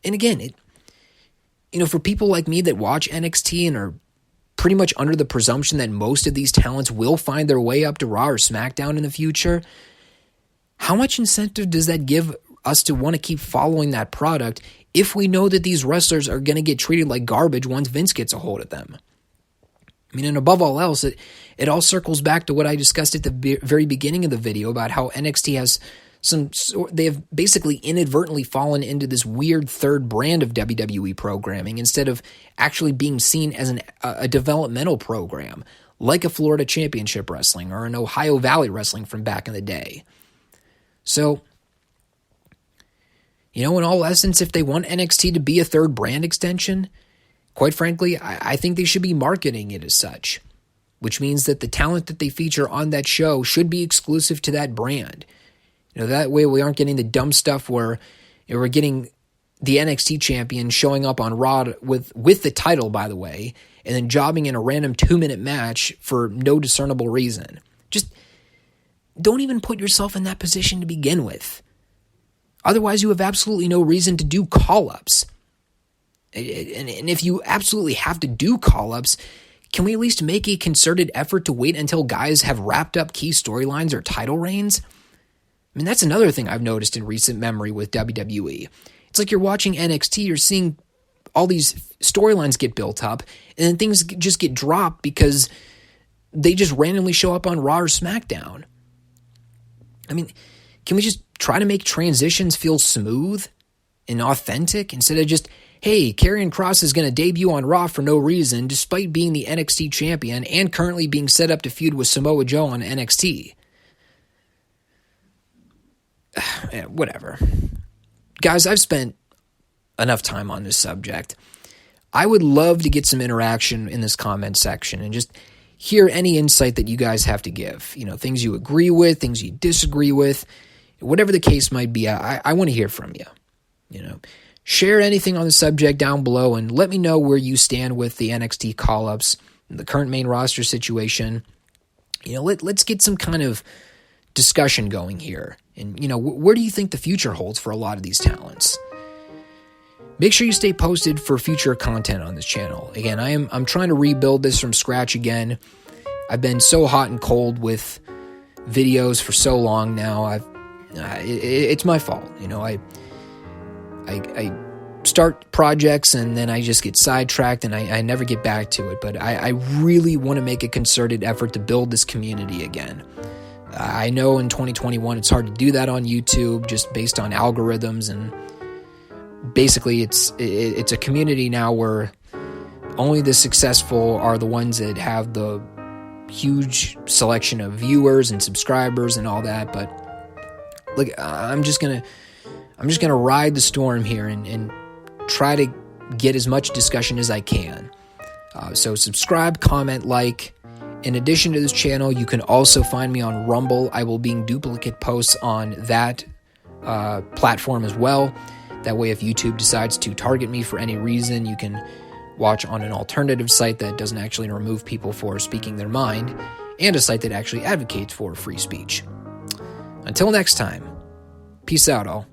S1: And again, for people like me that watch NXT and are pretty much under the presumption that most of these talents will find their way up to Raw or SmackDown in the future, how much incentive does that give us to want to keep following that product if we know that these wrestlers are going to get treated like garbage once Vince gets a hold of them? And above all else, it all circles back to what I discussed at the very beginning of the video about how NXT has they have basically inadvertently fallen into this weird third brand of WWE programming instead of actually being seen as a developmental program, like a Florida Championship Wrestling or an Ohio Valley Wrestling from back in the day. So, in all essence, if they want NXT to be a third brand extension, quite frankly, I think they should be marketing it as such, which means that the talent that they feature on that show should be exclusive to that brand. That way we aren't getting the dumb stuff where we're getting the NXT champion showing up on Raw with the title, by the way, and then jobbing in a random 2-minute match for no discernible reason. Just don't even put yourself in that position to begin with. Otherwise, you have absolutely no reason to do call-ups. And if you absolutely have to do call-ups, can we at least make a concerted effort to wait until guys have wrapped up key storylines or title reigns? I mean, that's another thing I've noticed in recent memory with WWE. It's like you're watching NXT, you're seeing all these storylines get built up, and then things just get dropped because they just randomly show up on Raw or SmackDown. I mean, can we just try to make transitions feel smooth and authentic instead of just, hey, Karrion Kross is going to debut on Raw for no reason despite being the NXT champion and currently being set up to feud with Samoa Joe on NXT. Whatever. Guys, I've spent enough time on this subject. I would love to get some interaction in this comment section and just hear any insight that you guys have to give. You know, things you agree with, things you disagree with, whatever the case might be. I want to hear from you. You know, share anything on the subject down below and let me know where you stand with the NXT call-ups, the current main roster situation. You know, let's get some kind of discussion going here. And, you know, where do you think the future holds for a lot of these talents? Make sure you stay posted for future content on this channel. Again, I'm trying to rebuild this from scratch again. I've been so hot and cold with videos for so long now. It's my fault. You know, I start projects and then I just get sidetracked and I never get back to it. But I really want to make a concerted effort to build this community again. I know in 2021 it's hard to do that on YouTube just based on algorithms, and basically it's a community now where only the successful are the ones that have the huge selection of viewers and subscribers and all that. But look, I'm just gonna ride the storm here and try to get as much discussion as I can. So subscribe, comment, like. In addition to this channel, you can also find me on Rumble. I will be duplicate posts on that platform as well. That way, if YouTube decides to target me for any reason, you can watch on an alternative site that doesn't actually remove people for speaking their mind, and a site that actually advocates for free speech. Until next time, peace out, all.